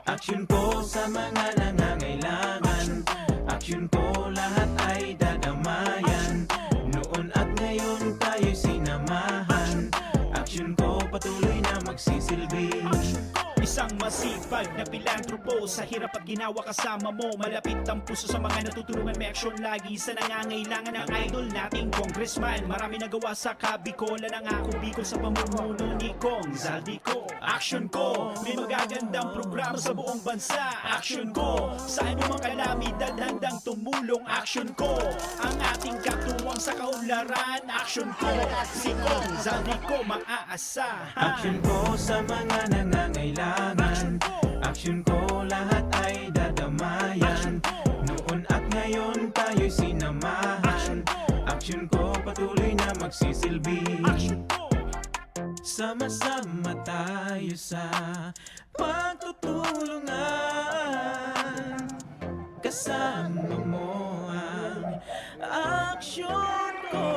Aksyon ko sa mga nangangailangan, aksyon ko lahat ay dadamayan. Noon at ngayon tayo'y sinamahan, aksyon ko patuloy na magsisilbi. Isang masipag na pilantropo, sa hirap at ginawa kasama mo. Malapit ang puso sa mga natutulungan, may aksyon lagi sa nangangailangan ng idol nating congressman. Marami nagawa sa Kabikolan ang ako Bicol sa pamumuno ni Kong Zaldico. Aksyon ko, may magagandang programa sa buong bansa. Aksyon ko, sa anumang kalamidad handang tumulong. Aksyon ko, ang ating katuwang sa kaunlaran. Aksyon ko, si Kong Zaldico maaasahan. Aksyon ko sa mga nangangailangan, aksyon ko lahat ay dadamayan. Noon at ngayon tayo'y sinamahan, aksyon ko patuloy na magsisilbi. Sama-sama tayo sa pagtutulungan, kasama mo ang aksyon ko.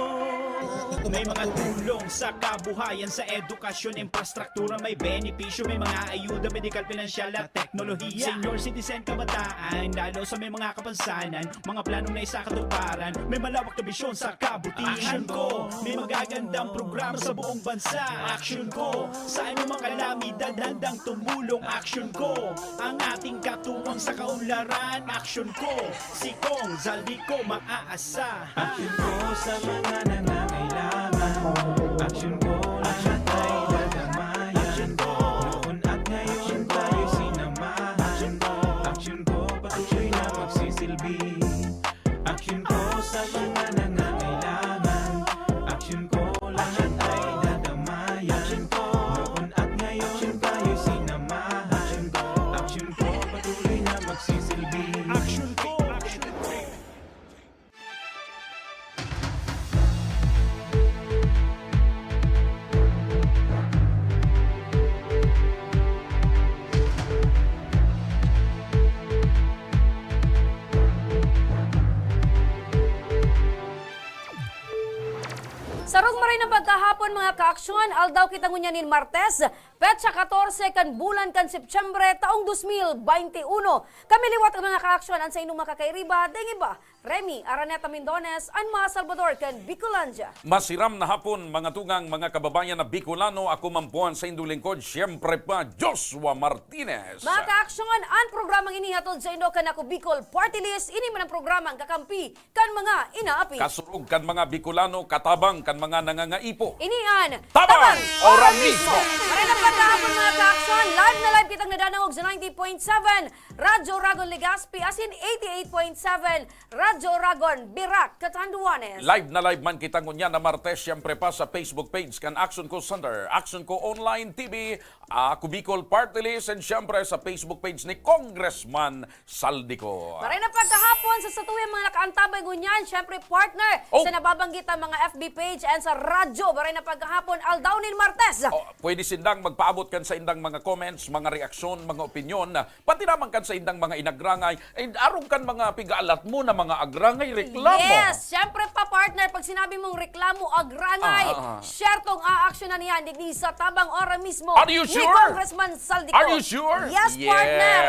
May mga tulong sa kabuhayan, sa edukasyon, infrastruktura, may benepisyo, may mga ayuda, medikal, pinansyal at teknolohiya. Senior citizen, kabataan, lalo sa may mga kapansanan, mga planong na isakatuparan, may malawak na bisyon sa kabutihan ko. May magagandang programa sa buong bansa. Aksyon ko, sa anumang kalamidad handang tumulong. Aksyon ko, ang ating katuwang sa kaunlaran. Aksyon ko, si Kong Zaldico maaasahan. Aksyon ko sa mga nangangailangan, aksyon ko lahat ay dadamayan. Noon at ngayon tayo'y sinamahan, aksyon ko patuloy na magsisilbi. Aksyon ko sa mga nangangailangan, aksyon ko lahat ay dadamayan. Noon at ngayon tayo'y sinamahan, aksyon ko patuloy na magsisilbi. Aksyon ko, aksyon ko. Sarong maray na pagkahapon mga kaaksyon, aldaw kita ngunyanin Martes, petsa 14 kan bulan kan Septyembre taong 2021. Kami liwat ang mga kaaksyon ang sa inyong makakairiba, dengi ba? Remy Araneta Mindones, Anma Salvador kan Bicolandia. Masiram na hapon mga tugang mga kababayan na Bicolano, ako mampuan sa indong lingkod, siyempre pa Joshua Martinez. Mga kaaksyon, ang programang inihatod sa inyo kan ako Bicol Party List, ini man ang programang kakampi kan mga inaapi. Kasurug kan mga Bicolano, katabang kan mga nangangaipo. Inian, Tabang Ora mismo. Maray na pagkahapon mga kaaksyon, live na live kitang nadanawag sa 90.7, Radyo Ragon Legazpi, as in 88.7, Radyo Ragon Birak, Catanduanes. Live na live man kita ngunya na Martes, siyempre pa sa Facebook page kan Action Ko Center, Action Ko Online TV, ako Bicol Party List, and siyempre sa Facebook page ni Congressman Zaldico. Maray na pagkahapon sa satuyang mga nakaantabay ngunyan, siyempre partner sa nababanggit ang mga FB page and sa radyo. Maray na pagkahapon, aldawnin Martes. Pwede sindang magpaabot kan sa indang mga comments, mga reaksyon, mga opinyon, pati naman kan sa indang mga inagrangay, arong kan mga pigaalat mo na mga agrangay reklamo. Yes, siyempre pa partner, pag sinabi mong reklamo, agrangay, share tong aaksyonan niyan, digdi sa tabang ora mismo. Are you Ni sure? Congressman Zaldico. Are you sure? Yes, Yes. partner,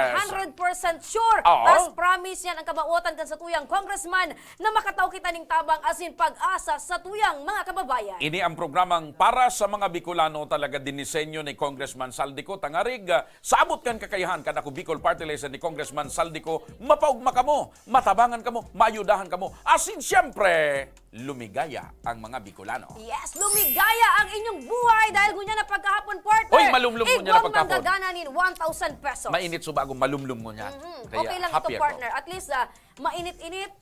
100% sure. Oo. Tas promise yan ang kabautan kan sa tuyang congressman na makataw kita ning tabang asin pag-asa sa tuyang mga kababayan. Ini ang programang para sa mga Bicolano, talaga dinisenyo ni Congressman Zaldico. Tangarig, sa abot kan kakayahan kan ako Bicol Party List ni Congressman Zaldico, mapaugma kamo, matabangan kamo, maayudahan kamo. Asin siyempre, lumigaya ang mga Bicolano. Yes, lumigaya ang inyong buhay dahil gunya na pagkahapon partner. Hoy, malumlum mo niya na pagkahapon. Igwang manggagananin 1,000 pesos. Mainit so bago malumlum mo niyan. Okay lang ito happy ako. partner. At least mainit-init,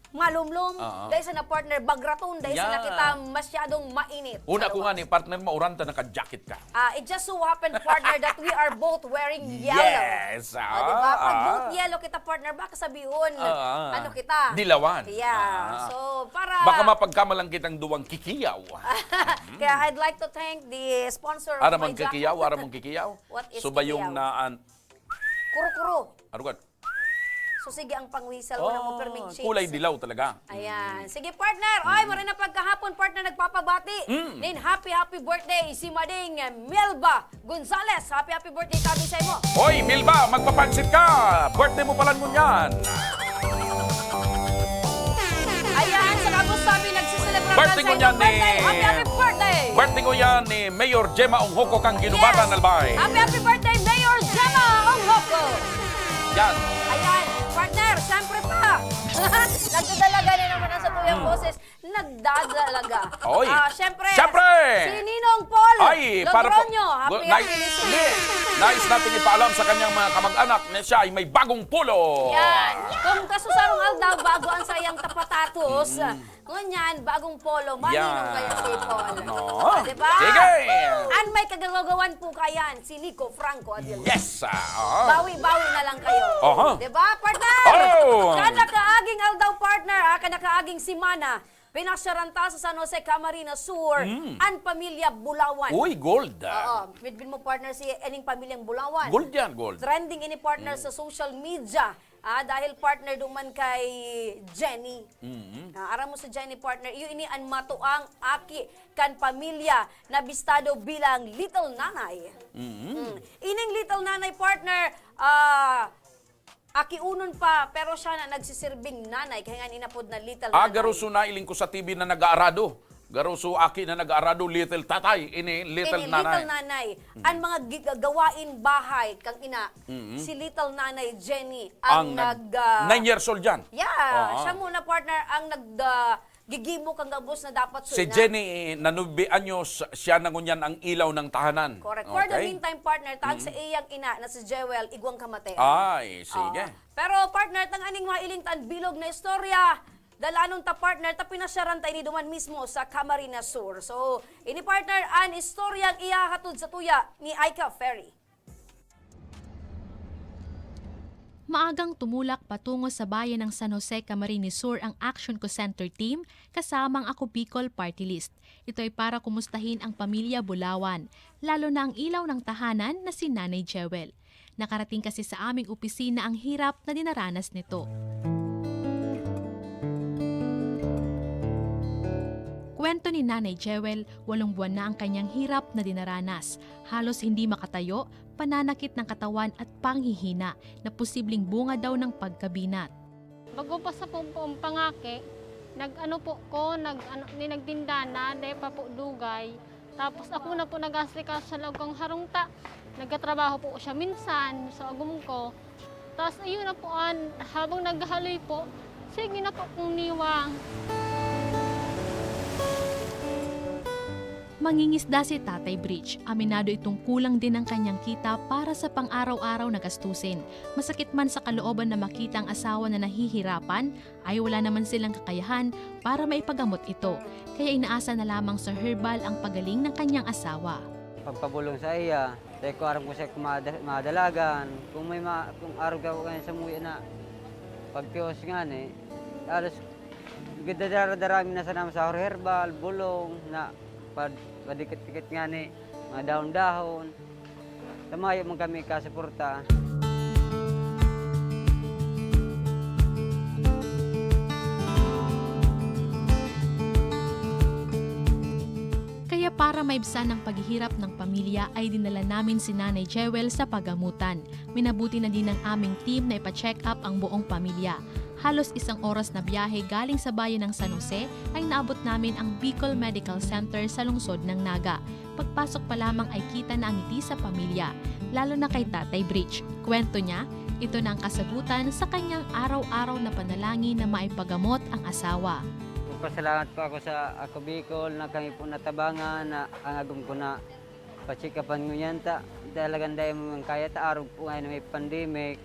malumlum, dahil sa na partner bagraton, dahil sa na kita masyadong mainit. Una sa ko nga luwas. ni partner mo, uranta naka-jacket ka. It just so happened, partner, that we are both wearing yellow. Yes! Diba? Pag both yellow kita, partner, baka sabihon, ano kita? Dilawan. Yeah. So, para... Baka mapagkamalang kitang duwang kikiyaw. Kaya I'd like to thank the sponsor of Aramang my jacket. kikiyaw, aramang kikiyaw. What is So ba yung kikiyaw? naan... Kuro-kuro. Arugan. So sige ang pang-whistle, unang mo perming chips. kulay dilaw talaga. Ayan. Sige, partner. Oy, marin na pagkahapon, partner, nagpapabati. Nin happy birthday si Mading Melba Gonzales. Happy birthday kami sa imo. Hoy, Milba, magpapansit ka! Birthday mo pala nun yan! Ayan, sa kabos sabi, nagsiselebrar Birthday ko yan birthday. ni- Happy birthday! Birthday ko yan ni Mayor Gemma Onghoko kang ginubatan, Albay. Happy birthday, Mayor Gemma Onghoko! Yan. Ayan, partner, siyempre pa. Nagdadalaga na naman ang sa tuyang boses. Nagdadalaga. Oy. Siyempre, Siyempre. si Ninong Paul Ay, para po. Logronyo. Happy Hindi. Nais natin ipaalam sa kanyang mga kamag-anak na siya ay may bagong pulo. Yan. Kung kasusarong aldaw, bago ang sayang tapatatos, ngunyan, bagong polo, maninong kaya si Paul. No. Diba? Sige. An may kagagawan po kayan, si Nico Franco Adil. Yes. Bawi-bawi na lang kayo. Aha. Diba, partner? Oh. Kada kaaging aldaw, partner, kada kaaging simana, pinasyaranta sa San Jose, Camarines Sur, ang pamilya Bulawan. Uy, gold. Oo, midbin mo, partner, si ening pamilyang Bulawan. Gold yan, gold. Trending ini partner sa social media. Dahil partner duman kay Jenny. Aram mo sa Jenny partner, iyo ini an matuang aki kan pamilya na bistado bilang Little Nanay. Ining Little Nanay partner, aki unon pa, pero siya na nagsisirbing nanay, kaya nga inapod na Little Nanay. Garuso na iling ko sa TV na nag-aarado. Garuso aki na nag-aarado, little tatay. Ini, little Ini, nanay. Little Nanay. Ang mga gawain bahay, kang ina, si Little Nanay Jenny, ang 9 years old yan. Yeah, siya muna partner ang gigimo kang gabos na dapat Si sunan. Jenny, nanubian nyo, siya na ngunyan ang ilaw ng tahanan. Correct. For the meantime, partner, taag sa iyang ina na si Jewel, igwang kamate. Ay, sige. Pero partner, tang aning mailing tan bilog na istorya, dalanong ta partner, ta pinasyaran tayo ni duman mismo sa Camarines Sur. So, ini partner, an istoryang iyahatod sa tuya ni Aika Ferry. Maagang tumulak patungo sa bayan ng San Jose, Camarines Sur ang Action Co Center team kasama ang Ako Bicol Party List. Ito ay para kumustahin ang pamilya Bulawan, lalo na ang ilaw ng tahanan na si Nanay Jewel. Nakarating kasi sa aming opisina ang hirap na dinaranas nito. Kwento ni Nanay Jewel, 8 buwan na ang kanyang hirap na dinaranas. Halos hindi makatayo, pananakit ng katawan at panghihina na posibleng bunga daw ng pagkabinat. Bago pa sa pangake, nagtinda na, dahil pa po dugay. Tapos ako na po nag-asika sa lagang harungta. Nagkatrabaho po siya minsan sa agum ko. Tapos ayun na po, habang naghaloy po, sige na po kong niwang. Mangingisda si Tatay Bridge. Aminado itong kulang din ang kanyang kita para sa pang-araw-araw na gastusin. Masakit man sa kalooban na makita ang asawa na nahihirapan, ay wala naman silang kakayahan para maipagamot ito. Kaya inaasa na lamang sa herbal ang pagaling ng kanyang asawa. Pagpabulong sa iya, dahil ko aram ko siya madalagan. Kung araw ka ko kanya sa muya na pagtiyos nga ni, alas gadadarami na sa naman sa herbal, bulong na padikit-dikit nga ni, mga dahon-dahon. Tamayo mo kami kasuporta. Kaya para maibsan ang paghihirap ng pamilya ay dinala namin si Nanay Jewel sa pagamutan. Minabuti na din ng aming team na ipa-check up ang buong pamilya. Halos 1 oras na biyahe galing sa bayan ng San Jose ay naabot namin ang Bicol Medical Center sa lungsod ng Naga. Pagpasok pa lamang ay kita na ang ngiti sa pamilya, lalo na kay Tatay Bridge. Kwento niya, ito na ang kasagutan sa kanyang araw-araw na panalangin na maipagamot ang asawa. Pasalamat po ako sa Ako Bicol na kami po natabangan na ang agum ko na pachikapan ngunyan ta. Talagang dahil mo kaya ta araw po ngayon na may pandemic.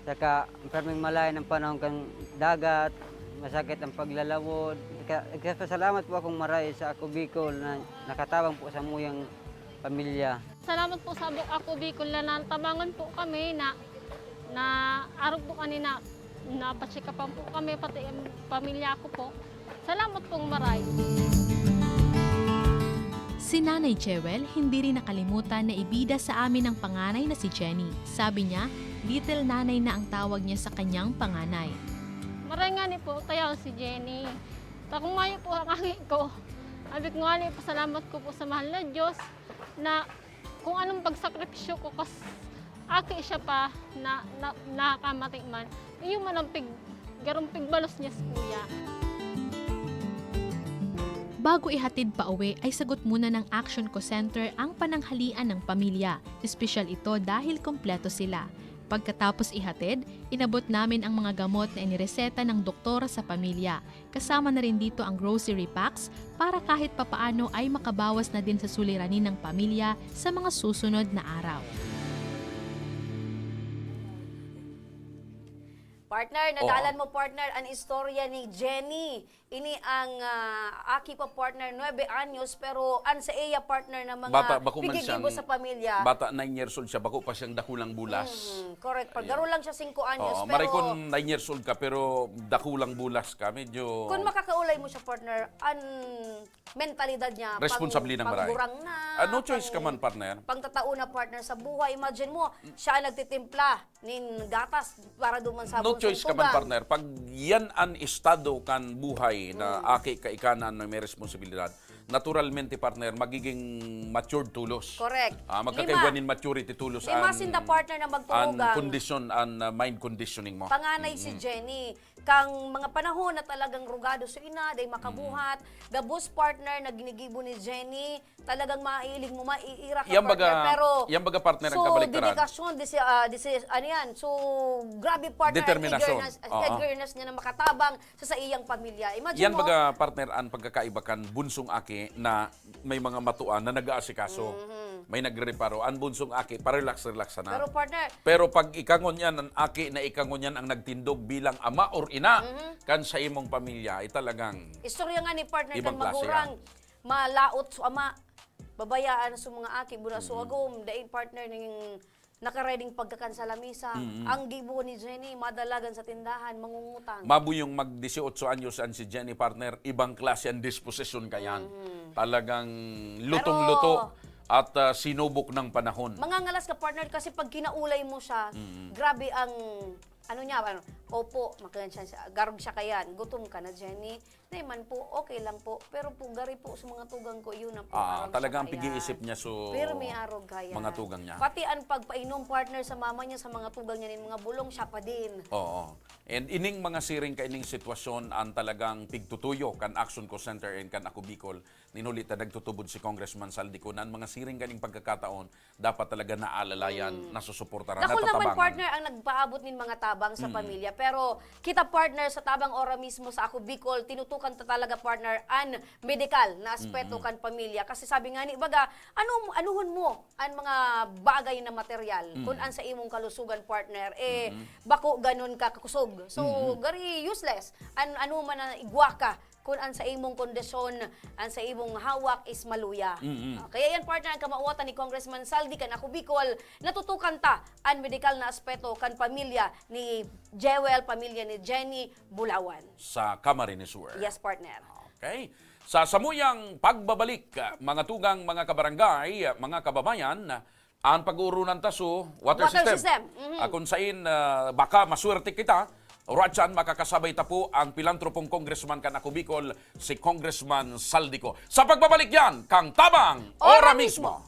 Saka maraming malay ng panahon kang dagat, masakit ang paglalawod. Salamat po akong maray sa Ako Bicol na nakatabang po sa muyang pamilya. Salamat po sa Ako Bicol na natabangan po kami na araw po kanina, napachikapan po kami, pati ang pamilya ko po. Salamat pong maray. Si Nanay Jewel hindi rin nakalimutan na ibida sa amin ang panganay na si Jenny. Sabi niya, Little Nanay na ang tawag niya sa kanyang panganay. Maray nga ni po, tayo si Jenny. Takong mayo po ang aki ko. Abik nga ni, pasalamat ko po sa mahal na Diyos na kung anong pagsakripisyo ko kas aki siya pa na nakakamatay man. Iyo man ang garong pigbalos niya sa kuya. Bago ihatid pa uwi ay sagot muna ng Action Co Center ang pananghalian ng pamilya. Espesyal ito dahil kompleto sila. Pagkatapos ihatid, inabot namin ang mga gamot na inireseta ng doktora sa pamilya. Kasama na rin dito ang grocery packs para kahit papaano ay makabawas na din sa suliranin ng pamilya sa mga susunod na araw. Partner, nadalan mo partner ang istorya ni Jenny. Ini ang aki pa partner 9 anyos pero ang sa iya partner na mga bako man pigigibo sa pamilya. Bata 9 years old siya, bako pa siyang dakulang bulas. Correct. Pagdaro lang siya 5 anyos Oo, pero maray kung 9 years old ka pero dakulang bulas ka, medyo kung makakaulay mo siya partner, ang mentalidad niya responsable ng maray. pagburang na. No choice ka man, partner. Pangtatao na partner sa buhay. Imagine mo, siya ang nagtitimpla nin gatas para duman sa No choice ka man, tugang. partner. Pag yan ang estado kan buhay na aki kaikanan na may responsibilidad, naturalmente, partner, magiging matured tulos. Correct. Magkakaiwanin maturity tulos Lima sinda partner na magturugang. condition and mind conditioning mo. Panganay si Jenny, kang mga panahon na talagang rugado sa ina, day makabuhat, the boss partner na ginigibo ni Jenny, talagang maiiling mo, maiira ka Yan partner. Pero, yan baga, partner, ang so, kabaliktaran. dedikasyon, ano yan, so, grabe partner, Determinasyon. eagerness niya na makatabang sa iyang pamilya. Imagine Yan mo, baga, partner, ang pagkakaiba kan bunsong aki na may mga matuan na nag-aasikaso. May nagre-reparo. Ang bunsong aki, parelax-relax na. pero partner, Pero pag ikangon yan, ang aki na ikangon yan ang nagtindog bilang ama or ina kan sa imong pamilya, ay talagang istorya nga ni partner Ibang kan klase magurang, malaot sa ama, babayaan sa mga aki, buna so agom, dahil partner ng nakareding pagkakan sa lamisa. Ang gibo ni Jenny, madalagan sa tindahan, mangungutang. mabuyong mag-18 anyos an si Jenny, partner, ibang klase ang disposition kayan. Talagang lutong-luto at sinubok ng panahon. Mangangalas ka partner kasi pag kinaulay mo siya, grabe ang opo, makagan siya, garog siya kayan, gutom ka na Jenny, naiman po, okay lang po, pero po gari po sa mga tugang ko, yun na po. Talagang pag-iisip niya pero may arog kaya. mga tugang niya. Pati ang pagpainom partner sa mama niya, sa mga tugang niya, mga bulong, siya pa din. Oo. And ining mga siring ka ining sitwasyon ang talagang pigtutuyo kan Action Co Center and kan Ako Bicol. Ninulit na nagtutubod si Congressman Saldico na ang mga siring kaning pagkakataon dapat talaga naalalayan, nasusuportaran, Ako naman natatabangan. partner ang nagpaabot nin mga tabang sa pamilya. Pero kita partner sa tabang ora mismo sa Ako Bicol, tinutukan ta talaga partner an medical na aspeto kan pamilya. Kasi sabi nga ni baga, anuhon mo ang mga bagay na material kung an sa imong kalusugan partner, bako ganun ka kakusog. So, very useless. Ano man na igwa ka kung an sa imong kondisyon, an sa imong hawak is maluya. Kaya yan partner ang kamauwatan ni Congressman Saldi kan Ako Bicol, natutukan ta ang medical na aspeto kan pamilya ni Jewel, pamilya ni Jenny Bulawan. Sa Camarines Sur. Yes partner. Okay. Sa samuyang pagbabalik, mga tugang, mga kabarangay, mga kababayan, ang pag-uurunan taso, water system. Kung sain, baka maswerte kita, Radyan, makakasabay ta po ang pilantropong congressman kan Ako Bicol, si Congressman Saldico. Sa pagbabalik yan, kang tabang, ora mismo.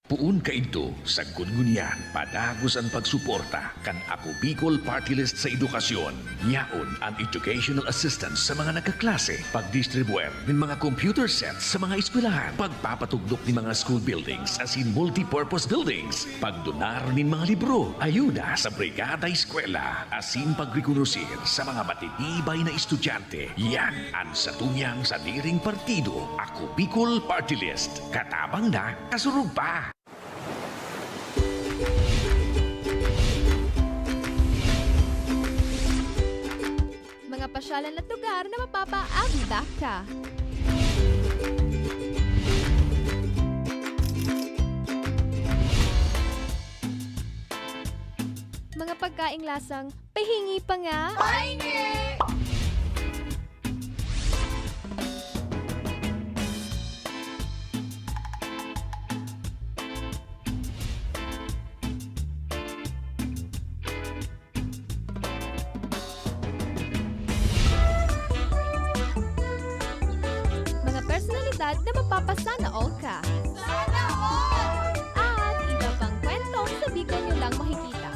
Puun kaidto sa Gungunyan, padagos ang pagsuporta kan Ako Bicol Party List sa edukasyon. Yaon ang educational assistance sa mga nagkaklase, pagdistribuer ng mga computer sets sa mga eskwelahan, pagpapatugdok ng mga school buildings as in multi-purpose buildings, pagdonar ng mga libro, ayuda sa brigada eskwela, asin pagrekonosir sa mga matitibay na estudyante. Yan ang satuyang sa diring partido, Ako Bicol Party List. Katabang na, kasurug pa! Mga pasyalan at lugar na mapapaabida ka. Mga pagkaing lasang, pahingi pa nga. aktibidad na mapapasana all ka. Sana all! At iba pang kwento sa Bicol nyo lang makikita.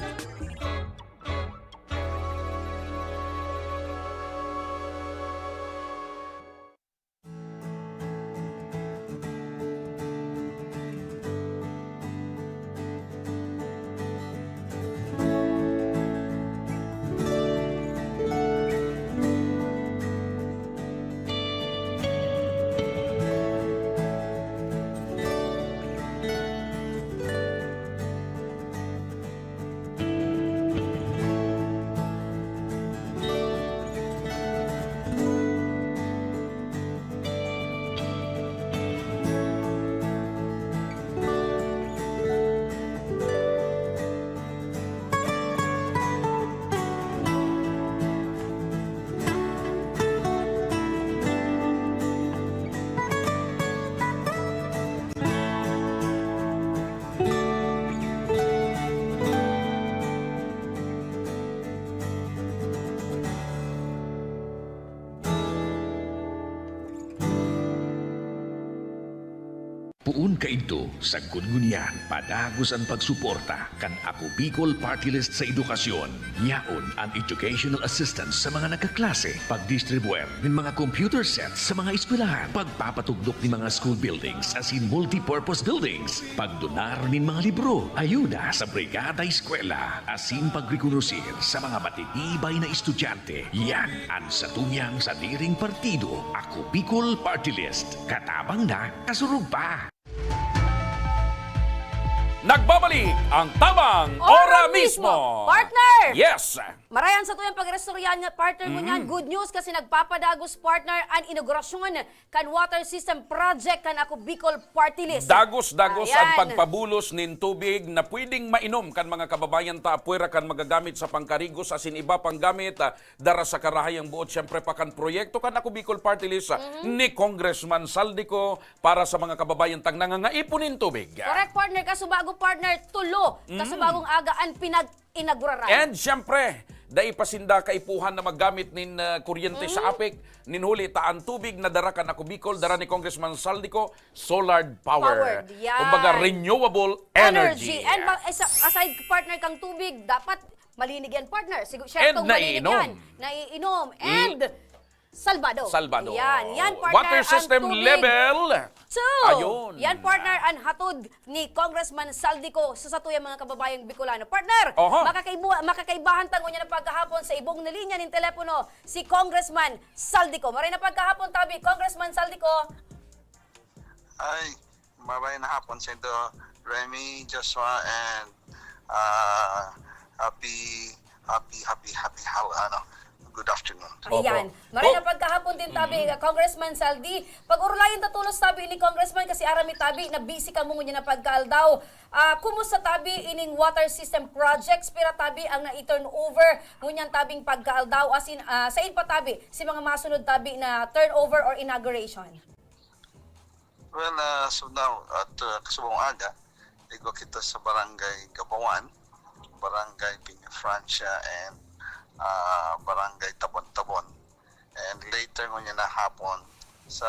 Puun kaidto sa gudgunyan padagos ang pagsuporta kan Ako Bicol Party List sa edukasyon. Yaon ang educational assistance sa mga nagkaklase, pagdistribuer ng mga computer sets sa mga eskwelahan, pagpapatugdok ng mga school buildings as in multi-purpose buildings, pagdonar ng mga libro, ayuda sa brigada eskwela, asin pagrekonosir sa mga matitibay na estudyante. Yan ang satungyan sa diring partido, Ako Bicol Party List. Katabang na, kasurug pa! Nagbabalik ang tamang ora mismo. Partner! Yes! Marayan sa tuyang pagrestoryan nga partner mo niyan. Good news kasi nagpapadagos partner ang inaugurasyon kan water system project kan Ako Bicol Party List. Dagos-dagos ang Ayan. pagpabulos nin tubig na pwedeng mainom kan mga kababayan ta apuera kan magagamit sa pangkarigos asin iba pang gamit dara sa karahayang buot syempre pa kan proyekto kan Ako Bicol Party List ni Congressman Saldico para sa mga kababayan tang nangangaipunin tubig. Correct partner, kasubagong partner, tulo. Kasubagong agaan pinag-inauguraran. And syempre, dai pasinda kaipuhan na maggamit nin kuryente sa apik, nin huli taan tubig na dara kan Ako Bicol, dara ni Congressman Saldico, solar power. Powered, yan. Kumbaga renewable energy. And aside partner kang tubig, dapat malinig yan partner. And Siyempre malinig naiinom. yan. Naiinom. And salbado. Salbado. Yan partner. Water ang system tubig. level. Two. Ayun. Yan partner ang hatod ni Congressman Saldico sa satuyang mga kababayang Bicolano. Partner, Oho. makakaibahan tango niya na pagkahapon sa ibong na linya ng telepono si Congressman Saldico. Maray na pagkahapon tabi, Congressman Saldico. Ay, maraming na hapon sa ito, Remy, Joshua, and happy, good afternoon. Ayan. Maray na pagkahapon din tabi, Congressman Saldi. Pag-urulayan tatulos tabi ni Congressman kasi arami tabi na busy ka mo niya na pagkaaldaw. Kumusta tabi ining water system projects pira tabi ang na-turn over ngunyan tabing pagkaaldaw asin sa pa tabi si mga masunod tabi na turnover or inauguration. Well, so now, at kasubong aga, igo kita sa barangay Gabawan, barangay Piña Francia, and barangay Tabon-Tabon. And later ngunya na hapon sa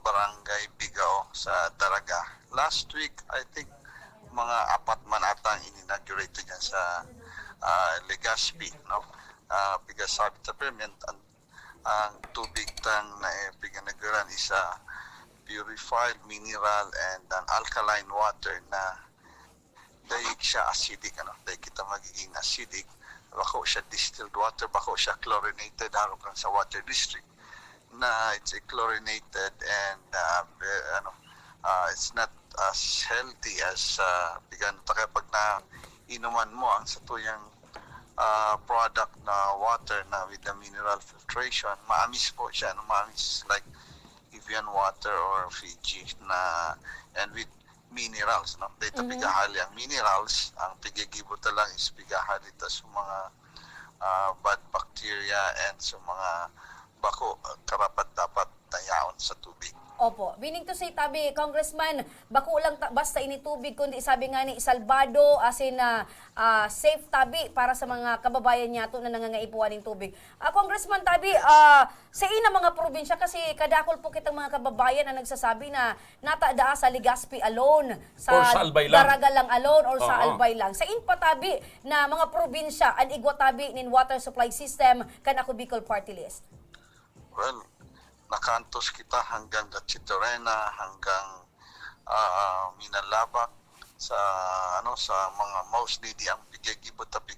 barangay Bigao sa Daraga. Last week, I think, mga 4 man atang in-inaugurate dyan sa Legazpi, no? Because sabi sa permit, ang tubig tang na pinanaguran is purified mineral and an alkaline water na dahil siya acidic, ano? Dahil kita magiging acidic, bako siya distilled water, bako siya chlorinated, harap lang sa water district na it's chlorinated and it's not as healthy as kaya pag na inuman mo ang satuyang product na water na with the mineral filtration, maamis po siya, no? Maamis like Evian water or Fiji na and with minerals, no? Dito pigahali ang minerals, ang pigigibot lang is pigahali ito sa mga bad bacteria and sa mga bako karapat dapat tayaon sa tubig. Opo. Meaning to say, tabi, Congressman, bako lang basta initubig, kundi sabi nga ni Salvado, as in safe tabi para sa mga kababayan niya na nangangaipuan ng tubig. Congressman, tabi, sa ina mga probinsya, kasi kadakol po kitang mga kababayan na nagsasabi na natadaa sa Legazpi alone, Or sa Albay lang. Daraga lang alone, or sa Oo. Albay lang. Sa inpa tabi na mga probinsya, an igwa tabi nin water supply system, kan ako Bicol Party List. Well, nakantos kita hanggang Gatchitorena, hanggang Minalabak, sa mga most needy ang bigay-gibot tapi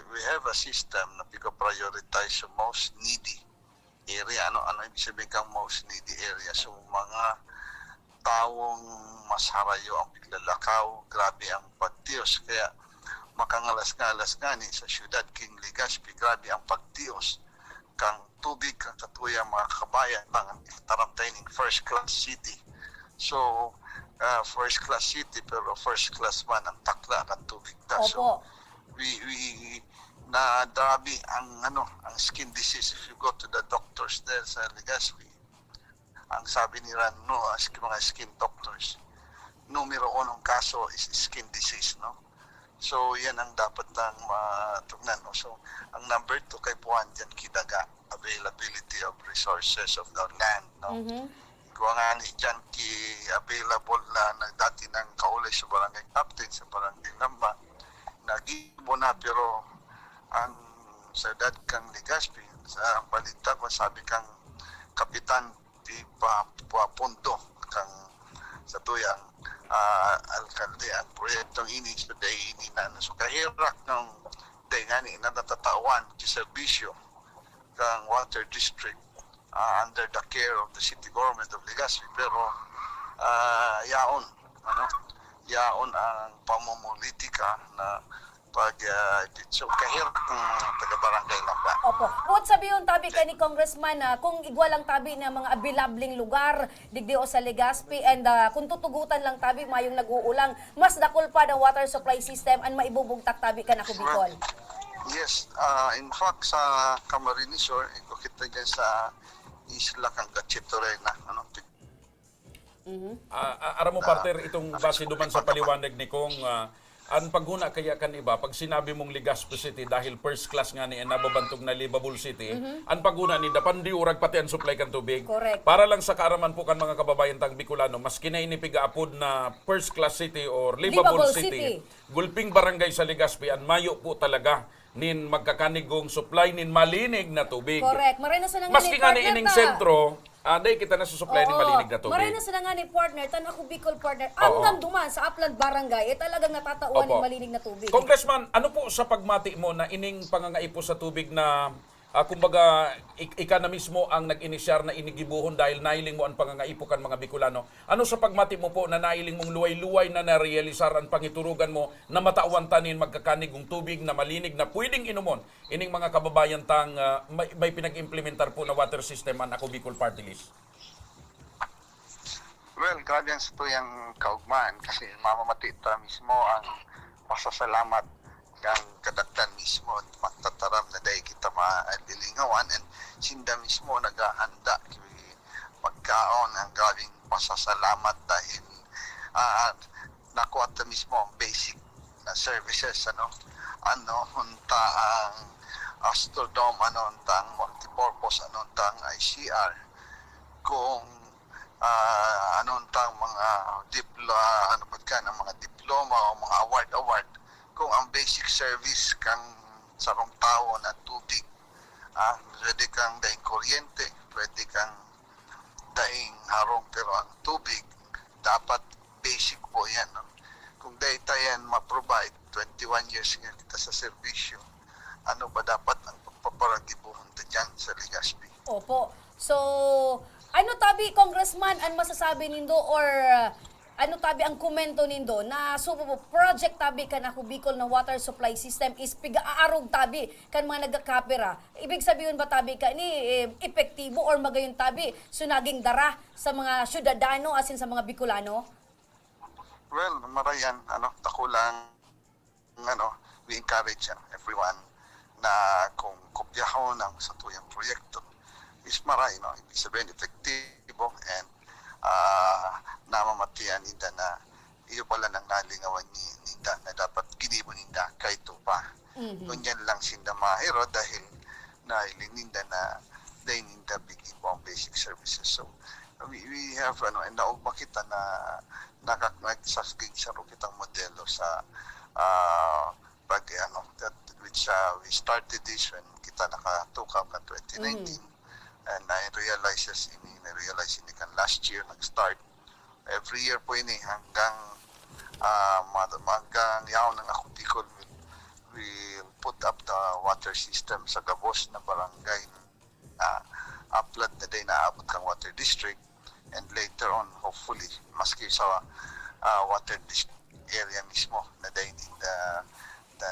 we have a system na prioritize yung most needy area. Ano ibig sabihin kang most needy area? So mga taong mas harayo ang piglalakaw, grabe ang pagtiyos, kaya makangalas-ngalas nga ni sa syudad King Legazpi, grabe ang pagtiyos kang tubig kang katuyang mga kabayan ang taramtaining first class city. So first class city pero first class man ang takla ng tubig ta. So we na darabi ang skin disease. If you go to the doctors there sa Legazpi, ang sabi nila mga skin doctors, numero 1 kaso is skin disease, no? So, yan ang dapat nang matugnan. No? So, ang number 2 kay Puan dyan, kidaga, availability of resources of the land. No? Kung nga ni dyan, available na dati ng kaulay sa barangay captain, sa barangay Lamba, nagibo na, pero ang sa kang Legazpi, sa balita ko, sabi kang kapitan, di pa pundo kang sa tuyang alkalde ang proyektong ini so day ini na so kahirap ng day nga ni natatatawan sa serbisyo kang water district under the care of the city government of Legazpi, pero yaon ang pamumulitika na pag so kahirap ng taga-barangay Lamba. Opo. Buot sabihin tabi ka ni Congressman na kung igwa lang tabi na mga abilabling lugar digdi o sa Legazpi, and kung tutugutan lang tabi mayong nag-uulang, mas dakol pa ng water supply system and maibubugtak tabi ka na Bicol. Yes, in fact sa Camarines Sur, kita dyan sa isla kang Gatchitorena, Aram mo, partner, itong base duman sa paliwanag ni Kong, ang paghuna kaya kan iba, pag sinabi mong Legazpi City, dahil first class nga ni nababantog na livable city, ang paghuna ni dapandi urag pati ang supply kan tubig. Correct. Para lang sa kaaraman po kan mga kababayan tang Bicolano, mas kinainipiga apod na first class city or livable city. Gulping barangay sa Legazpi, ang mayo po talaga nin magkakanigong supply nin malinig na tubig. Correct. Maray na sa Maski nga ni ining sentro, day kita na susupply ni malinig na tubig. Maray na sila nga ni partner, tan ako Bicol partner, hanggang duman sa Upland Barangay, talagang natatauan ng malinig na tubig. Congressman, ano po sa pagmati mo na ining pangangaipo sa tubig na kumbaga ika na mismo ang nag-inisyar na inigibuhon dahil nailing mo ang pangangaipo kan mga Bicolano? Ano sa pagmati mo po na nailing mong luway-luway na narealisar ang pangiturugan mo na matauan tanin magkakanigong tubig na malinig na pwedeng inumon ining mga kababayan tang may pinag-implementar po na water system ang ako Bicol Party List? Well, grabe ang tuyang kaugman kasi mamamati ta mismo ang pasasalamat kang kadagtan mismo magtataram na dahil kita madilingawan, and sinda mismo naghahanda pagkaon ang grabing pasasalamat dahil nakuha ta mismo ang basic na services hunta ang Astrodome, hunta ang multipurpose, hunta ang ICR, kung hunta ang mga mga diploma o mga award kung ang basic service kang sarong tao na tubig, pwede kang daing kuryente, pwede kang daing harong, pero ang tubig dapat basic po yan. Kung data yan ma-provide, 21 years nga kita sa serbisyo, ano ba dapat ang pagpaparagibuhon dyan sa Legazpi? Opo. So, ano tabi, Congressman, ang masasabi nindo or ano tabi ang komento nindo na project tabi kan ako Bicol na water supply system is pigaarog tabi kan mga nagakapera. Ibig sabihin ba tabi ka ni epektibo or magayon tabi so naging dara sa mga syudadano asin sa mga Bicolano? Well, marayan, takulang, we encourage everyone na kung kopyahon ang sa tuyang proyekto, is maray, no? Ibig sabihin, epektibo and namamatian ninda na iyo pala nang nalingawan ninda na dapat ginibo ninda kay tupa. Kunyan lang sinda mahiro dahil nailing ninda na dahil ninda bigyan po ang basic services. So, we have, and naugma kita na nagsasking sa kitang modelo sa that which we started this when kita nakatukap ng 2019 and I realize ini kan last year nag-start every year po ini hanggang yaw ng ako Bicol will put up the water system sa gabos na barangay upload na day na abot kang water district and later on hopefully maski sa water district area mismo na day in the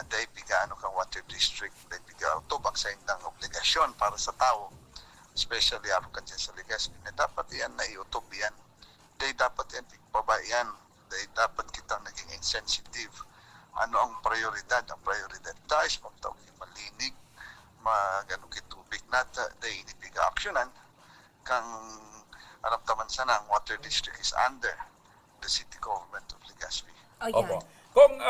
day biga kang water district day biga tubak sa indang obligasyon para sa tao especially ako kan sa Legazpi na dapat yan na iutob yan day dapat yan pabayan day dapat kitang naging insensitive ano ang prioridad tayo magtawag malinig magano kitubig nata day inipiga aksyonan kang aramtaman sana ang water district is under the city government of Legazpi. Opo. Kung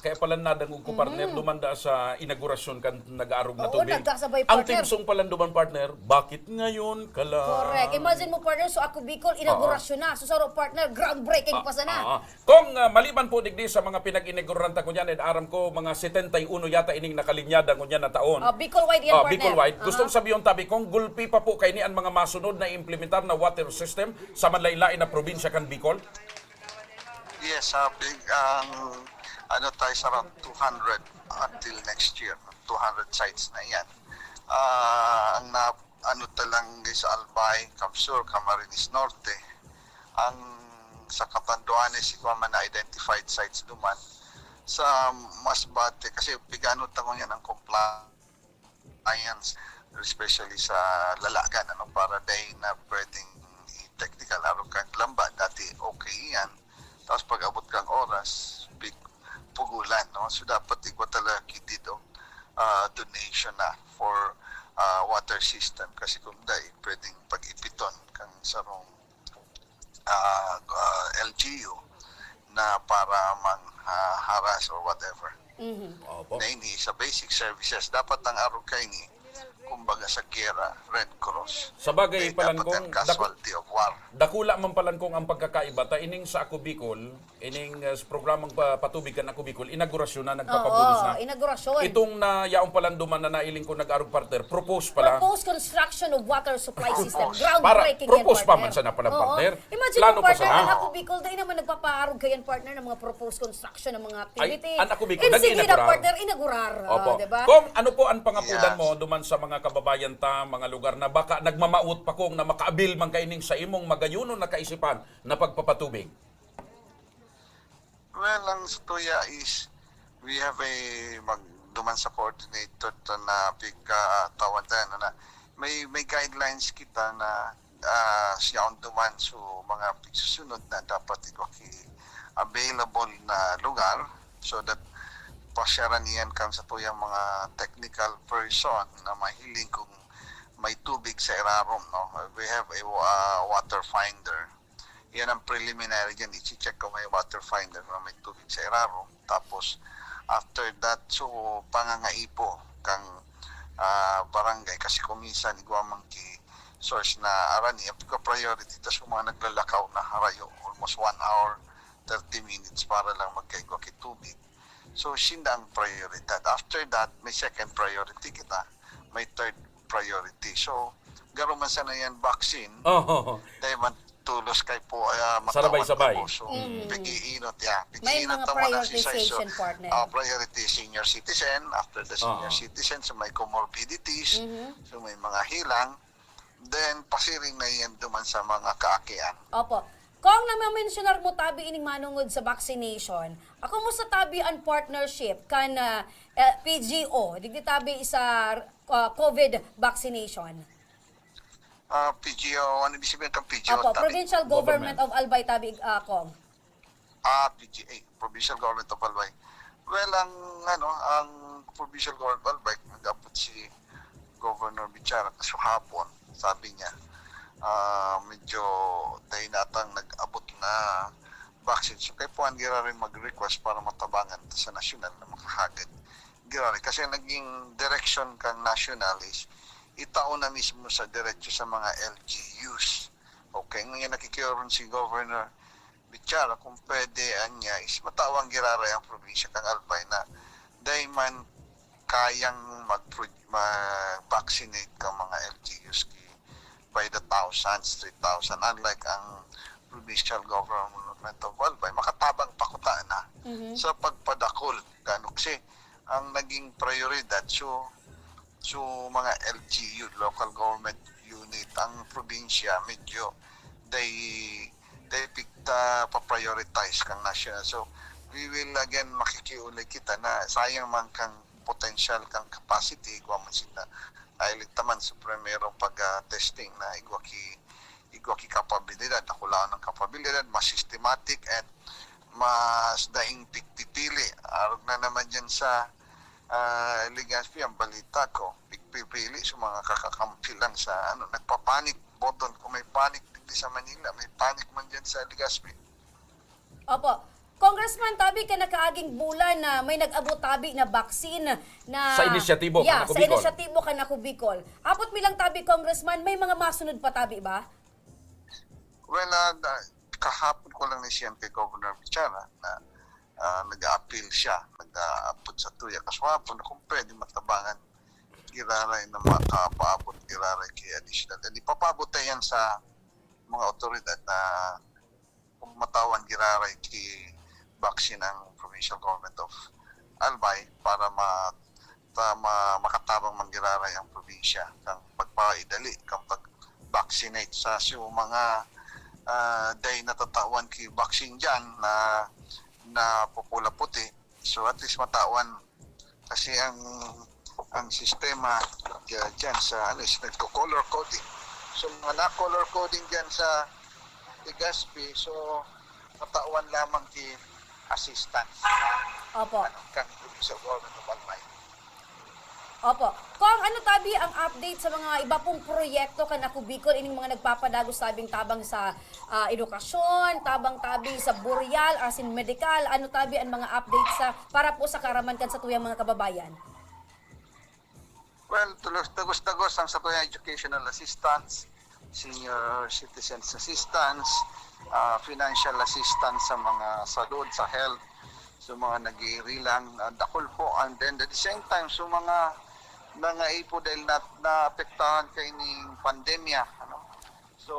kaya pala nadangog ko partner, dumanda sa inaugurasyon kan nag-aarog na Oo, tubig. nagkasabay, Ang partner. timsong pala duman partner, bakit ngayon kala? Correct. Imagine mo, partner, so ako Bicol, inaugurasyon na. So, saro, partner, groundbreaking pa sana. Kung maliban po digdi sa mga pinag-inauguranta ko niyan, aram ko mga 71 yata ining nakalinyada ko niyan na taon. Bicol-wide yan, partner. Bicol-wide. Gustong sabihin tabi, kung gulpi pa po kay ni ang mga masunod na implementar na water system sa manlaylain na probinsya kan Bicol? Yes, big tayo sa around 200 until next year. 200 sites na yan. Ang talang sa Albay, Camsur, Camarines Norte, ang sa Catanduanes, ikaw man na identified sites duman. Sa Masbate, kasi bigano tango yan ang compliance, especially sa Lalagan, para day na pwedeng technical araw kang lamba, dati okay yan. Tapos pag abot kang oras, big pugulan, no? So dapat ikaw talaga dito donation na for water system kasi kung dahil pwedeng pag-ipiton kang sarong LGU na para haras or whatever. Na ini sa basic services, dapat ang araw kayo ni kumbaga sa gera, Red Cross. Sa bagay palan kong casualty of war. dakula man palan kong ang pagkakaiba ta ining sa Ako Bicol, ining programang patubig kan Ako Bicol, inaugurasyon na nagpapabulos na. Inaugurasyon. Itong na yaong palan duman na nailing ko nag-arog partner, propose pala. Proposed construction of water supply system. Para Groundbreaking propose yan, pa partner. man sana pala Oo. partner. Imagine Plano mo, pa partner, sana. ang Ako Bicol, dahil naman nagpapaarog kayan, partner, ng mga proposed construction ng mga activity. Ay, ang Ako Bicol, And sige na, nag-inaugurar. partner, inaugurar. Opo. Diba? Kung ano po ang pangapudan Yes. mo duman sa mga kababayan ta, mga lugar na baka nagmamaut pa kung na makaabil man kaining sa imong magayuno na kaisipan na pagpapatubig? Well, ang tuya is we have duman sa coordinator na tawadan na may guidelines kita na siya on duman so mga susunod na dapat available na lugar so that pasyaran niyan kam sa tuyang mga technical person na mahiling kung may tubig sa irarom, no? We have a water finder. Yan ang preliminary dyan. I-check ko may water finder na may tubig sa irarom. Tapos, after that, so, pangangaipo kang barangay. Kasi kung minsan, igwamang source na arani, ang priority, tapos kung mga naglalakaw na harayo, almost 1 hour, 30 minutes para lang magkaigwa kay tubig. So, sinda ang prioridad. After that, may second priority kita. May third priority. So, garo man sana yan vaccine. Dahil man tulos kay po Sarabay-sabay. po. So, bigi-inot ya. May Bigi-inot mga naman ang sisay. So, prioritization, partner. priority senior citizen. After the senior citizen, so may comorbidities. So, may mga hilang. Then, pasiring na yan duman sa mga kaakian. Opo. Kung namamensionar mo tabi ining manungod sa vaccination, ako mo sa tabi ang partnership kan PGO, digdi tabi sa COVID vaccination. PGO, ano ibig sabihin kang PGO? Opo, tabi? Provincial Government of Albay tabi Kong. PGA, Provincial Government of Albay. Well, ang Provincial Government of Albay, nagapot si Governor Bichara sa hapon. sabi niya, medyo dahil natang nag-abot na vaccine. So kay Puan Girari mag-request para matabangan sa national na makahagad. Girari, kasi naging direction kang national is itaon na mismo sa diretso sa mga LGUs. Okay, ngayon nakikiroon si Governor Bichara kung pwede niya is matawang Girari ang probinsya kang Albay na dahil man kayang mag-vaccinate kang mga LGUs by the thousands, 3,000, unlike ang provincial government of Albay, makatabang pakuta na sa pagpadakol. Kasi ang naging prioridad so mga LGU, local government unit, ang probinsya medyo they pa-prioritize kang national. So we will again makikiulay kita na sayang man kang potential kang capacity kung man sila nailitaman sa primero pag-testing na igwaki kapabilidad, nakulaan ng kapabilidad, mas systematic at mas daing pipili. Arog na naman dyan sa Legazpi, ang balita ko, pipili sa mga kakakampi lang sa nagpapanik button. Kung may panic di sa Manila, may panic man dyan sa Legazpi. Opo. Congressman, tabi ka nakaaging bulan na may nag-abot tabi na vaccine na... Sa inisyatibo ka na sa inisyatibo ka na Bicol. Abot bilang tabi, Congressman, may mga masunod pa tabi ba? Well, kahapon ko lang ni kay Governor Bichara na nag-a-appeal siya, nag-a-apod sa tuya. Kaswapon kung pwede matabangan Giraray na makapaabot Giraray kay additional. And ipapabot yan sa mga otoridad na kung matawan Giraray kay vaccine ng provincial government of Albay para makatabang manggiraray ang probinsya kang pagpaidali kang pag-vaccinate sa mga day natatawan kay vaccine dyan na pupula puti. So at least matawan kasi ang sistema dyan sa is nagko-color coding. So mga na-color coding dyan sa Legazpi, so matawan lamang kay assistance. Opo. Kang provincial government of Albay. Opo. Kung ano tabi ang update sa mga iba pong proyekto kan ako Bicol, ining mga nagpapadagos tabing tabang sa edukasyon, tabang tabi sa buryal, as in medical, ano tabi ang mga update para po sa karaman kan sa tuyang mga kababayan? Well, tagos-tagos ang sa tuyang educational assistance, senior citizens assistance, financial assistance sa mga salud, sa health, sa mga nag-iirilang, dakol po, and then at the same time, so mga ipo dahil na-apektahan kay ning pandemya. So,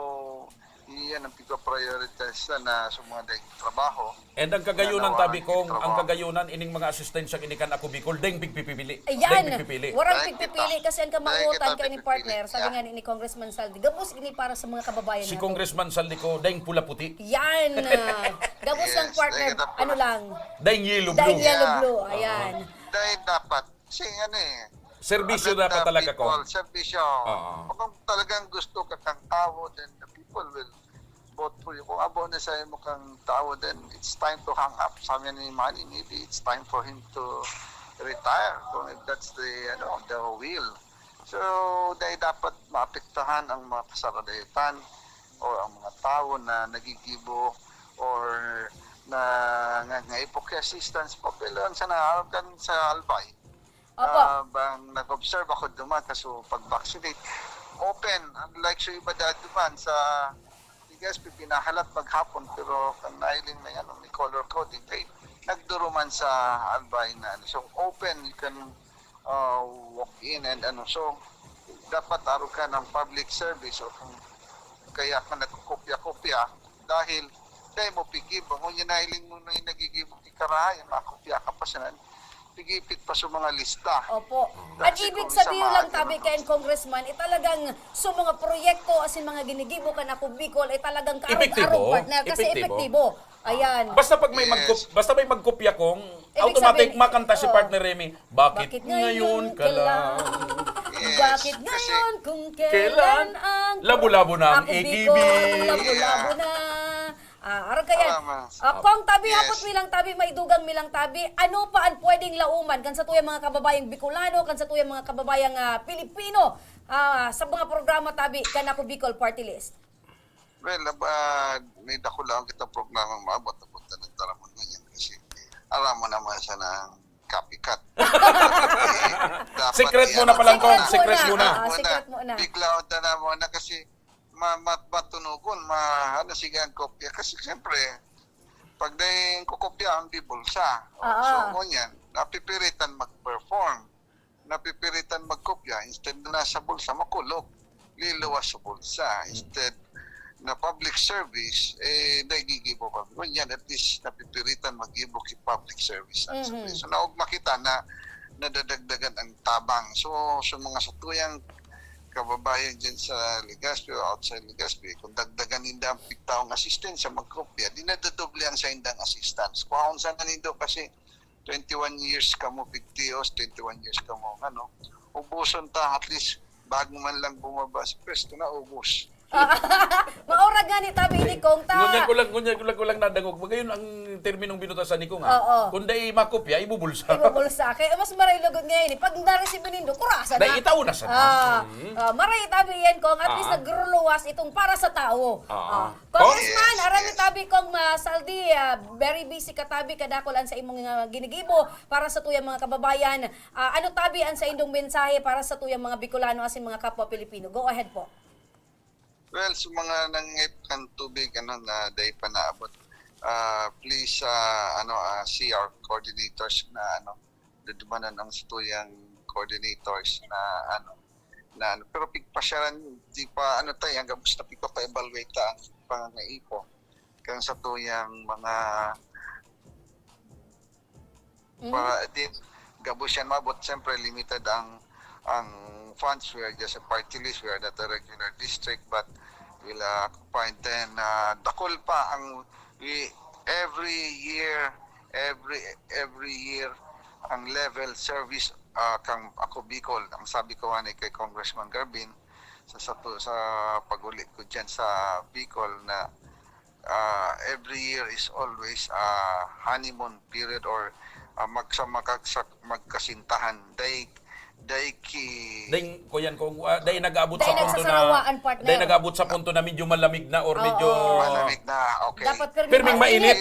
iyan ang pico-prioritize na sa mga dahil trabaho. And ang kagayunan tabi kong, ang kagayunan ining mga asistensya inikan ako Bicol, deng pigpipili. Ayan, pigpipili. warang pigpipili kasi ang kamangutan kay ni partner, sabi Yeah. nga ni Congressman Saldi, gabos ini para sa mga kababayan Si nato. Congressman Saldico, deng pula puti. Yan! Gabos lang partner, dahil ano lang, Deng yellow dahil blue. yellow blue, ayan. Dahil dapat, kasi Serbisyo let dapat the talaga ko. people, serbisyo. Kung talagang gusto ka kang tao, then the people will vote for you. Kung abo na sa'yo mo kang tao, then it's time to hang up. Sabi ni Manny, maybe it's time for him to retire. Kung that's the will. So, dahil dapat maapektahan ang mga kasaradayatan o ang mga tao na nagigibo or na nga assistance popular sa naharapkan sa Albay. Opo. Bang nag-observe ako duman kaso pag-vaccinate open, unlike sa iba dahil duman sa Legazpi, pinahalat maghapon pero kanailing na yan, may color coding kay nagduruman sa Albay na so open, you can walk in and so dapat aro ka ng public service o kung kaya ka nagkukopya-kopya dahil mo pigib, kung yun nailing mo na yung nagigib ikarayan, makopya ka pa siya pigipit pa sa mga lista. Opo. At ibig sabihin lang tabi kay Congressman, talagang sa mga proyekto asin mga ginigibo kan ako Bicol talagang kaarog-arog partner kasi epektibo. Ayan. Basta pag may magkopya kong, automatic sabihin, makanta si partner Remy, bakit ngayon ka lang? Bakit ngayon kung kailan ang labo-labo na ang ako AKB. Bicol, labo-labo na Aron kaya. Araman. Kung tabi Yes. hapot milang tabi, may dugang milang tabi, ano pa ang pwedeng lauman kan sa tuyang mga kababayang Bicolano, kan sa tuyang mga kababayang Pilipino sa mga programa tabi kan ako Bicol Party List? Well, may dako lang kita programang maabot na punta ng taramon ganyan kasi alam mo naman siya ng copycat. Secret muna pa lang, Kong. Secret muna. Secret muna. Bigla na muna kasi matunugon, ano sige ang kopya. Kasi siyempre, pag dahil kukopya ang bibulsa. So, ngunyan, napipiritan mag-perform. Napipiritan magkopya. Instead na nasa bulsa, makulog. Liluwas sa bulsa. Instead na public service, nagigibo pa. Ngunyan, at least napipiritan mag-ibo ki public service. So, naog makita na nadadagdagan ang tabang. So, mga satuyang kababayan dyan sa Legazpi o outside Legazpi, kung dagdagan ninda ang pigtaong assistance sa magkopya, dinadadoble ang sa indang assistance. Kung saan na nindo kasi 21 years ka mo pigtios, 21 years ka mo, ubuson ta at least bago man lang bumaba sa pwesto na ubus. Maura gani tabi ni Kong ta. Ngunyan ko lang nadangog. Magayon ang terminong binutasan ni Kong, ha? Kung dahil makopya, ibubulsa. Ibubulsa. Kaya mas maray lugod ngayon. Pag nareceive nindo, kurasa na. Dahil itaw na sa maray tabi yan, Kong. At least nagruluwas itong para sa tao. Congressman, arami tabi Kong Saldi, very busy ka tabi, kadakulan sa imong ginigibo para sa tuyang mga kababayan. Ano tabi ang sa indong mensahe para sa tuyang mga Bicolano asin mga kapwa Pilipino? Go ahead po. Well, sa mga nangingip ng tubig na dahil pa naabot, please see our coordinators na dudumanan ang tuyang coordinators na pero pigpasyaran di pa tayo hanggang basta pigpa pa-evaluate ang pangangaipo kang sa tuyang mga para din gabos yan mabot, siyempre limited ang funds. We are just a party list, we are not a regular district, but we'll find then dakol pa ang every year ang level service kang ako Bicol. Ang sabi ko kay Congressman Garbin sa pagulit ko dyan sa Bicol na every year is always honeymoon period or magkasintahan dahil nag-aabot sa Dahil punto nagsasawaan, partner. dahil nag-aabot sa punto na medyo malamig na or medyo malamig na, okay. Dapat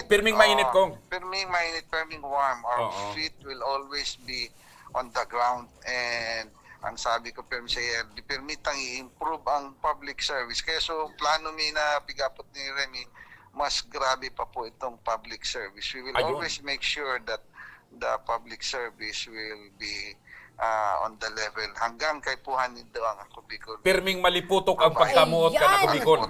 pirming mainit, Kong. Pirming mainit, pirming warm. Our feet will always be on the ground, and ang sabi ko permitang i-improve ang public service. Kaya so plano mi na pigapot ni Remy, mas grabe pa po itong public service. We will always make sure that the public service will be on the level hanggang kay puhanin daw ang ako Bicol. Pirming maliputok ang pagkamuot ka na Bicol.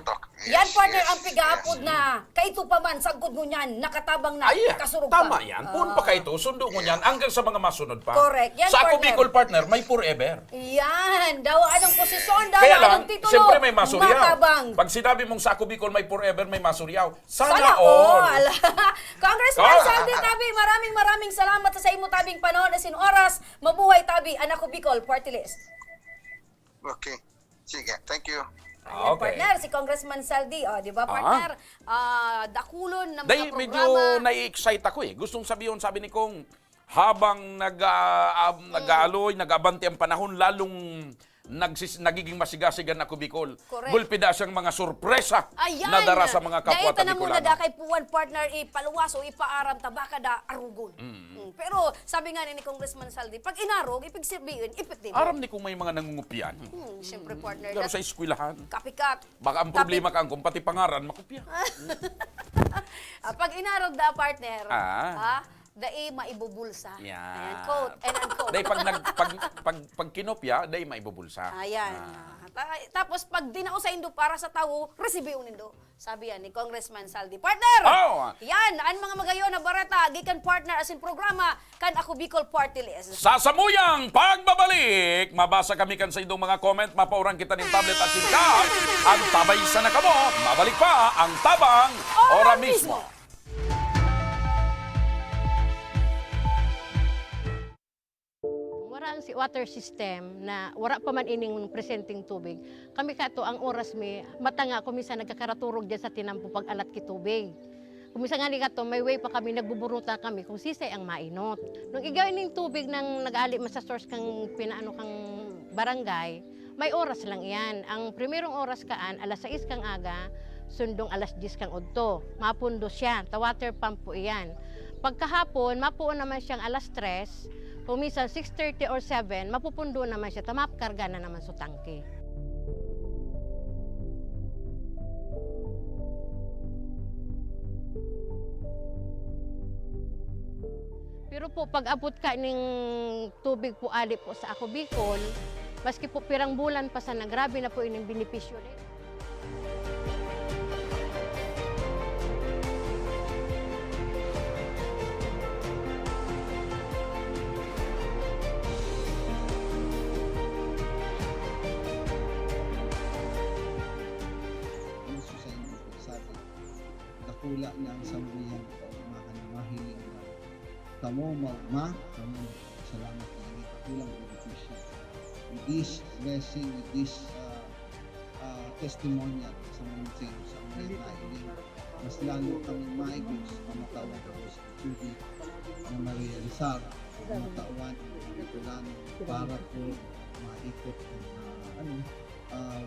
Yan, partner, ang pigaapod na kaito pa man, sagod mo niyan, nakatabang na, kasurog pa. Tama yan. Puno pa kayo, sundo mo yan hanggang sa mga masunod pa. Correct. Yan, sa ako partner. Bicol, partner, may forever. Yan, daw anong posisyon, daw Kaya lang, anong titulo, siyempre may masuryaw. matabang. Pag sinabi mong sa ako Bicol may forever, may masuryaw. Sana Sana all. all. Congressman Saldi Tabi, maraming salamat sa imo tabing panahon asin oras. Mabuhay Tabi, anak ko Bicol Party List. Okay. Sige, thank you. Ayan, Okay. partner, si Congressman Saldi, di ba partner? Dakulon ng mga Dahil medyo programa. nai-excite ako eh. Gustong sabihin, sabi ni Kong, habang nag-aaloy, nag-abante ang panahon, lalong nagiging masigasigan ako Bicol. Correct. Gulpida siyang mga sorpresa Ayan. na dara sa mga kapwa Daita na muna Bicolano. da kay puwan partner ipaluwas o ipaaram tabaka da arugon. Pero sabi nga ni Congressman Saldi, pag inarog, ipig sabihin, ipit din. Aram ni kung may mga nangungupian. Siyempre partner, Pero sa eskwelahan. kapikat. Baka ang problema ka kung pati pangaran, makupya. Pag inarog da partner, dai maibubulsa. Yan. Ayan, quote and unquote. Dahil pag kinopya, dahil maibubulsa. Ayan. Tapos pag dinao sa indo para sa tawo, resibiyo nindo. Sabi yan ni Congressman Saldi. Partner! Yan, ang mga magayon na barata, gikan partner asin programa, kan ako Bicol Party List. Sa samuyang pagbabalik, mabasa kami kan sa indong mga comment, mapaurang kita ng tablet at sinta. Ang tabay sa nakamo, mabalik pa ang tabang ora mismo. Wala ang si water system na wala pa man ining presenting tubig. Kami kato ang oras mi matanga ko minsan nagkakaraturog diyan sa tinampo pag alat ki tubig. Kumisa nga ka to, may way pa kami, nagbuburuta kami kung sisay ang mainot. Nung igawin ng tubig nang nag-ali sa source kang pinaano kang barangay, may oras lang iyan. Ang primerong oras kaan, alas 6 kang aga, sundong alas 10 kang udto. Mapundo siya, water pump po iyan. Pagkahapon, mapuon naman siyang alas 3, kung minsan 6:30 or 7, mapupundo naman siya, tamapkarga na naman sa tangke. Pero po, pag abot ka ng tubig po ali po sa Ako Bicol, maski po pirang bulan pa sana, grabe na po ining benepisyo rin. Sa inyo po sabi, dakula na ang sambuyan ko, mahiling na kamo magma, kamo salamat na ini kakulang benepisyo. With this blessing, with this testimonial sa mga sa mga nailing, mas lalo kami maigos mamatawag ako sa tubig na Maria Rizal, mamatawag ng Bicolano para po maikot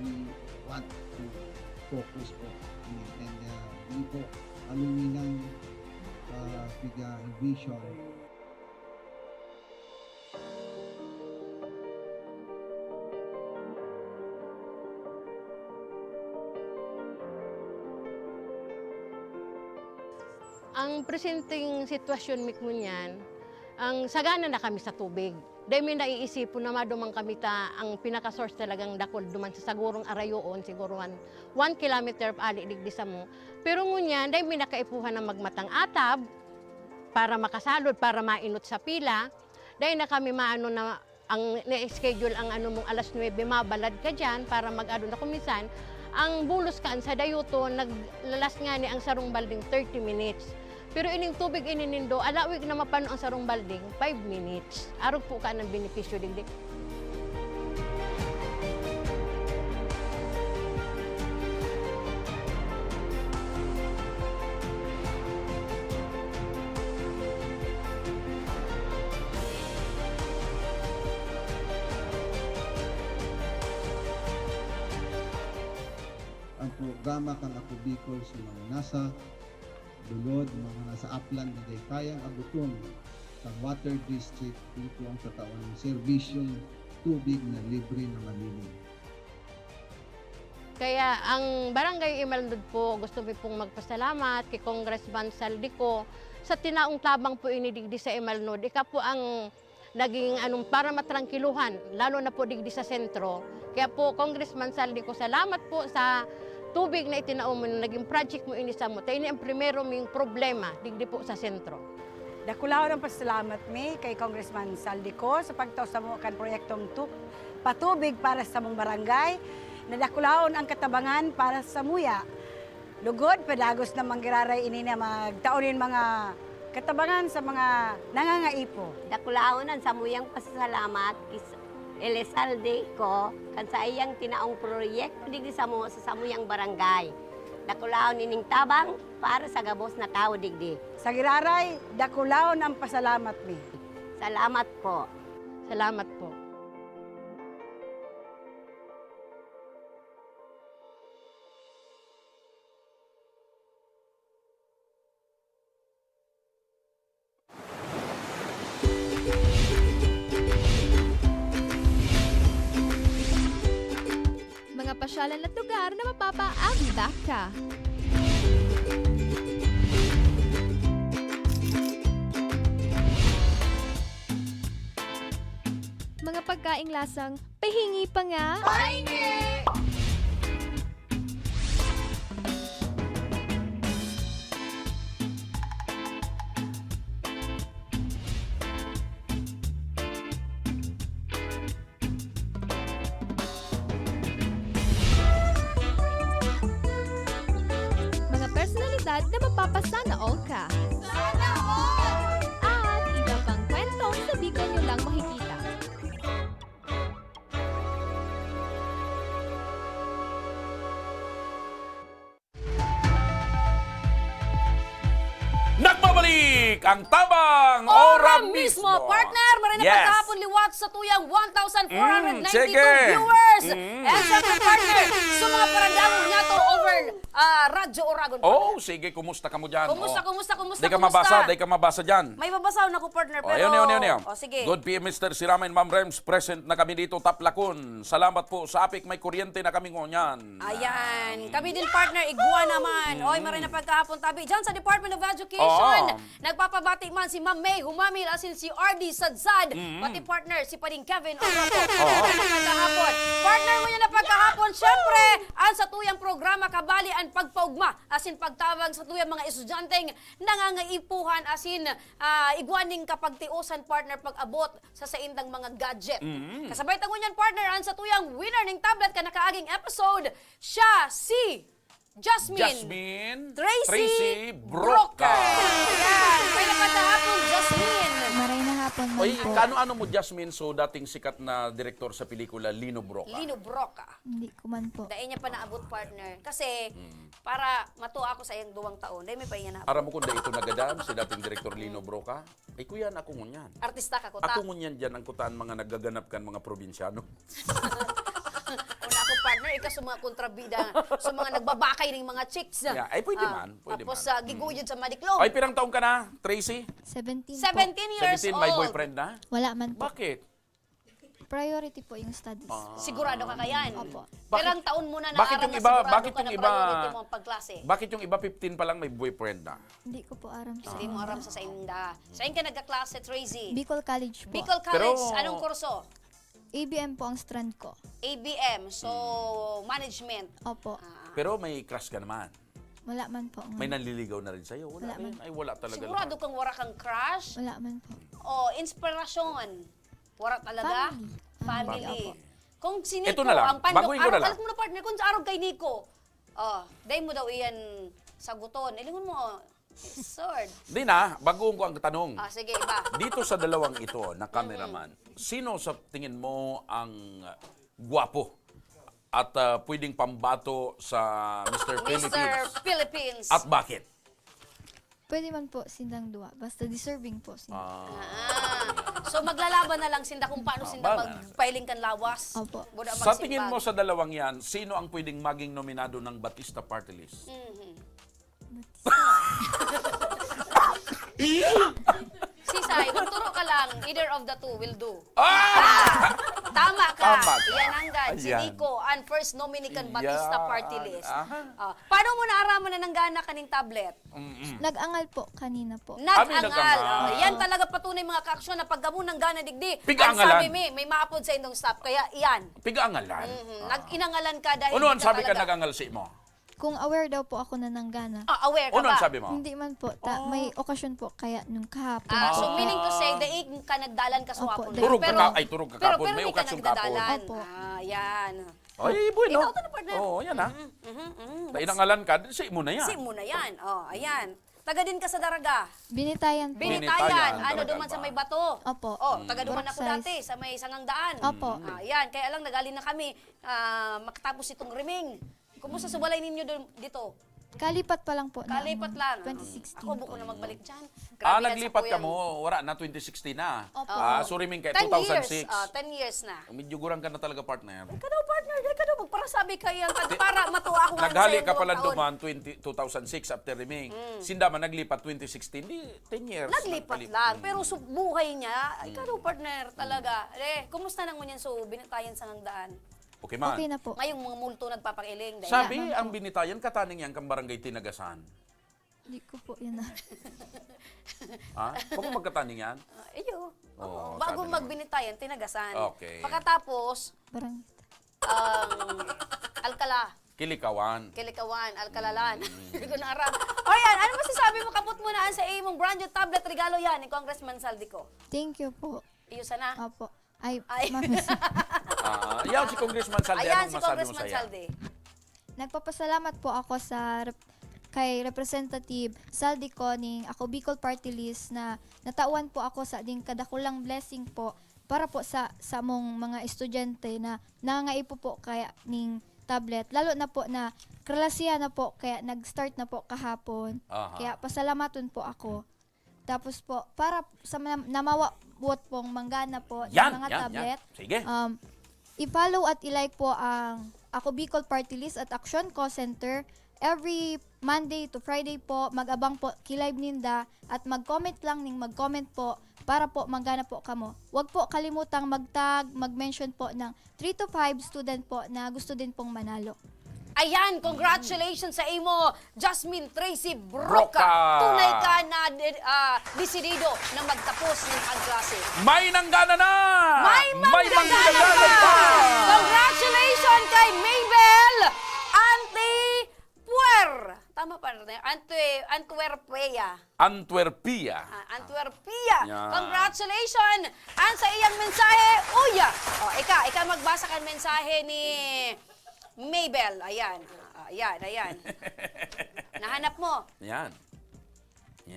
we want to focus po and hindi po alumin ng vision. Ang presenteng sitwasyon mikmunyan, ang sagana na kami sa tubig. Dahil may naiisip na madumang kami ang pinaka-source talagang dakol duman sa sagurong arayoon, siguro 1 kilometer ali digdi sa mo. Pero ngunyan, dahil may nakaipuhan na magmatang atab para makasalod, para mainot sa pila. Dahil na kami maano na ang na-schedule ang mong alas 9, mabalad ka dyan para mag-ado na kumisan. Ang bulos kaan sa dayuto, naglalas nga ni ang sarong balding 30 minutes. Pero ining tubig ininindo, alawig na mapano ang sarong balding, 5 minutes. Arog po ka ng benepisyo digdi. Ang programa kang Ako Bicol sa mga nasa Dulod, mga nasa upland na kayang abuton sa water district dito ang katawan ng serbisyong tubig na libre na malilim. Kaya ang Barangay Imalnod po, gusto ko pong magpasalamat kay Congressman Saldico sa tinaong tabang po inidigdi sa Imalnod. Ika po ang naging para matrangkiluhan, lalo na po digdi sa sentro. Kaya po, Congressman Saldico, salamat po sa tubig na itinaom mo, naging project mo inisa mo. Tayo ang primero ming problema, digdi po sa sentro. Dakulaw ng pasalamat mi kay Congressman Saldico sa pagtaw sa mo kan proyektong patubig para sa mong barangay. Nadakulaon ang katabangan para sa muya. Lugod, pedagos na manggiraray ini na magtaonin mga katabangan sa mga nangangaipo. Dakulaonan sa muyang pasasalamat Elizalde ko kan sa iyang tinaong proyekto digdi sa samuyang barangay. Dakulaon nining tabang para sa gabos na tao digdi. Sa giraray, dakulaon ang pasalamat mi. Salamat po. Salamat po. Mga pasyalan at lugar na mapapa-ambak ka. Mga pagkaing lasang, pahingi pa nga. Pahingi! Mga personalidad na mapapasana all ka. Sana all! At iba pang kwentong sa Bicol nyo lang makikita. ang tabang ora mismo. Partner, maray na Yes. pagkahapon liwat sa tuyang 1,492 sige. viewers. And syempre, partner, sa mga paradamog nga to over Radyo Oragon. Oh, sige, kumusta ka mo dyan? Kumusta? Di ka mabasa dyan. May babasaw na ko, partner, Oh, pero... yun. Oh, sige. Good PM, Mr. Siramen, Ma'am Rems, present na kami dito, Taplakon. Salamat po sa apik, may kuryente na kami ngunyan. Ayan. Kami din, partner, igwa naman. Oy, maray na pagkahapon tabi. Diyan sa Department of Education, nagpapabati man si Ma'am May Humamil, asin si RD Sadzad, pati partner, si Pading Kevin Oropo. Pagkahapon. Partner mo na pagkahapon, syempre, ang sa tuyang programa kabali ang pagpaugma, asin pagtawag sa tuyang mga estudyanteng nangangaipuhan, asin igwaning kapagtiusan, partner, pag-abot sa saindang mga gadget. Kasabay tangon yan, partner, ang sa tuyang winner ng tablet ka nakaaging episode, siya si Jasmine Tracy Broca. Ayan, may napagkahapon, Jasmine. Maray na hapon man Oy, po. ano mo Jasmine, so dating sikat na direktor sa pelikula Lino Broca? Lino Broca. Hindi ko man po. Dahil niya pa naabot, partner. Kasi, para matuwa ako sa iyang 2 taon, dahil may pa niya naabot. Aram mo kung da ito nagadaan, si dating direktor Lino Broca, ay kuyan, ako ngunyan. Artista ka, kuta. Ako ngunyan dyan ang kutaan mga nagaganap kan mga probinsyano. Una ako, partner, ikaw sa mga kontrabida, sa mga nagbabakay ng mga chicks. Yeah, ay, pwede man, pwede Tapos, man. giguyod sa Madiklog. Ay, pirang taon ka na, Tracy? 17 po. 17 years 17, old. may boyfriend na? Wala man po. Bakit? Priority po yung studies. Sigurado ka kayan. Opo. Ilang taon mo na bakit naaral yung na iba- sigurado bakit ka yung na iba- priority mo ang pagklase? Bakit yung iba 15 pa lang may boyfriend na? Hindi ko po aram sa Hindi mo aram sa inda. Saan ka nagkaklase, Tracy? Bicol College po. Bicol College. Pero- Anong kurso? ABM po ang strand ko. ABM. So, management. Opo. Pero may crush ka naman. Wala man po. May nanliligaw na rin sa'yo. Wala Wala rin. man. Ay, wala talaga. Sigurado kang wala kang crush? Wala man po. O, inspirasyon? Wala talaga? Family. Family. Opo. Kung si Ito Nico, na lang, ang pandok, baguhin ko na lang. alam mo na, partner, kung sa araw kay Nico, dahil mo daw iyan saguton. Ilingon mo, sword. Hindi na, baguhin ko ang tanong. Sige, iba. Dito sa dalawang ito na cameraman, sino sa tingin mo ang gwapo at pwedeng pambato sa Mr. Philippines? Philippines. At bakit? Pwede man po sindang duwa. Basta deserving po sinda. So maglalaban na lang sinda kung paano sinda magpailing kan lawas. Opo. Buda Sa magsimbag. tingin mo sa dalawang yan, sino ang pwedeng maging nominado ng Batista Party List? Sisay, magturo ka lang. Either of the two will do. Tama ka. Tama ka. Yan ang God. Si Ayan. Nico, ang first nominee kan Batista Yan. Party List. Aha. Paano mo naaraman na ng gana kaning tablet? Nag-angal po kanina po. Nag-angal. nag-angal. Yan talaga patunay mga kaaksyon na paggamu ng gana digdi. Piga-angalan. Ang sabi may maapod sa indong staff. Kaya iyan. Piga-angalan. Nag-inangalan ka dahil Ano ang hindi sabi ka talaga- nagangal si mo? Kung aware daw po ako na nanggana. aware ka Ano ba? ang sabi mo? Hindi man po. May okasyon po kaya nung kahapon. So meaning to say, daig ka nagdalan ka sa Opo, wapon. daig. Turog ka ay turog ka kapon. May hindi ka okasyon kapon. nagdadalan. Opo. Yan. Ay, bueno. Ikaw to na, partner. Oo, yan ha. Inangalan ka, si mo na yan. Kasi muna yan. Ayan. Taga din ka sa Daraga. Binitayan po. Binitayan. Ano talaga duman sa ba? may bato. Opo. Taga duman ako Brookside. dati sa may Sangang Daan. Opo. Yan. Kaya lang nagali na kami makatapos itong riming. Kumusta sa balay ninyo dito? Kalipat pa lang po. na, Kalipat lang. 2016 Ako po. buko na magbalik dyan. Grabe yan sa Naglipat ka kuyang- mo. Wala na, 2016 na. Opo. Suriming kay 10 2006. 10 years na. Medyo gurang ka na talaga, partner. Ikaw daw, partner. Ikaw daw, magparasabi ka yan. Para matuwa ako nga Naghali sa'yo ka pala buong taon. duman 2006 after Riming. Sindaman naglipat 2016. Di 10 years. Naglipat lang. Pero sa buhay niya, ikaw daw, partner, talaga. Kumusta nang ngunyan so binitayan sa ngandaan? Okay man. Okay na po. Ngayong mga multo nagpapakiling. dahil Sabi, yan. ang binitayan, kataning yan kang barangay Tinagasan. Hindi ko po yan. Ha? Kung magkataning yan? Iyo. Oo, Bago sabi naman. magbinitayan, tinagasan. Okay. Pagkatapos, Barang. Alcala. Kilikawan. Kilikawan, Alcalalan. Hindi ko na aram. O yan, ano masasabi mo? Kaput mo na sa imong brand new tablet regalo yan ni Congressman Saldico. Thank you po. Iyo sana. Opo. Ay, Ay. mamiss. Yan si Congressman Saldi. Ayan Anong si masabi mo Congressman sa'yo? Saldi. Nagpapasalamat po ako sa kay Representative Saldico ning ako Bicol Party List na natawan po ako sa ding kadakulang blessing po para po sa mong mga estudyante na nangangaipo po kaya ning tablet. Lalo na po na kralasiya na po kaya nag-start na po kahapon. Aha. Kaya pasalamaton po ako. Tapos po, para sa namawat pong manggana po ng Yan, mga yan, tablet, yan. Sige. i-follow at i-like po ang Ako Bicol Party List at Action Call Center. Every Monday to Friday po, mag-abang po kilive ninda at mag-comment lang ning mag-comment po para po manggana po kamo. Huwag po kalimutang mag-tag, mag-mention po ng 3 to 5 student po na gusto din pong manalo. Ayan, congratulations sa imo, Jasmine Tracy Broca. Broca. Tunay ka na desidido na magtapos ng pagklase. May nanggana na! May manggagana manggagana pa! Congratulations kay Mabel Antipuer. Tama pa rin. Antwerpia. Antwerpia. Antwerpia. Yan. Congratulations! Ang sa iyang mensahe, uya! O, ika magbasa kan mensahe ni Mabel. Ayan. Ayan. Nahanap mo. Yan.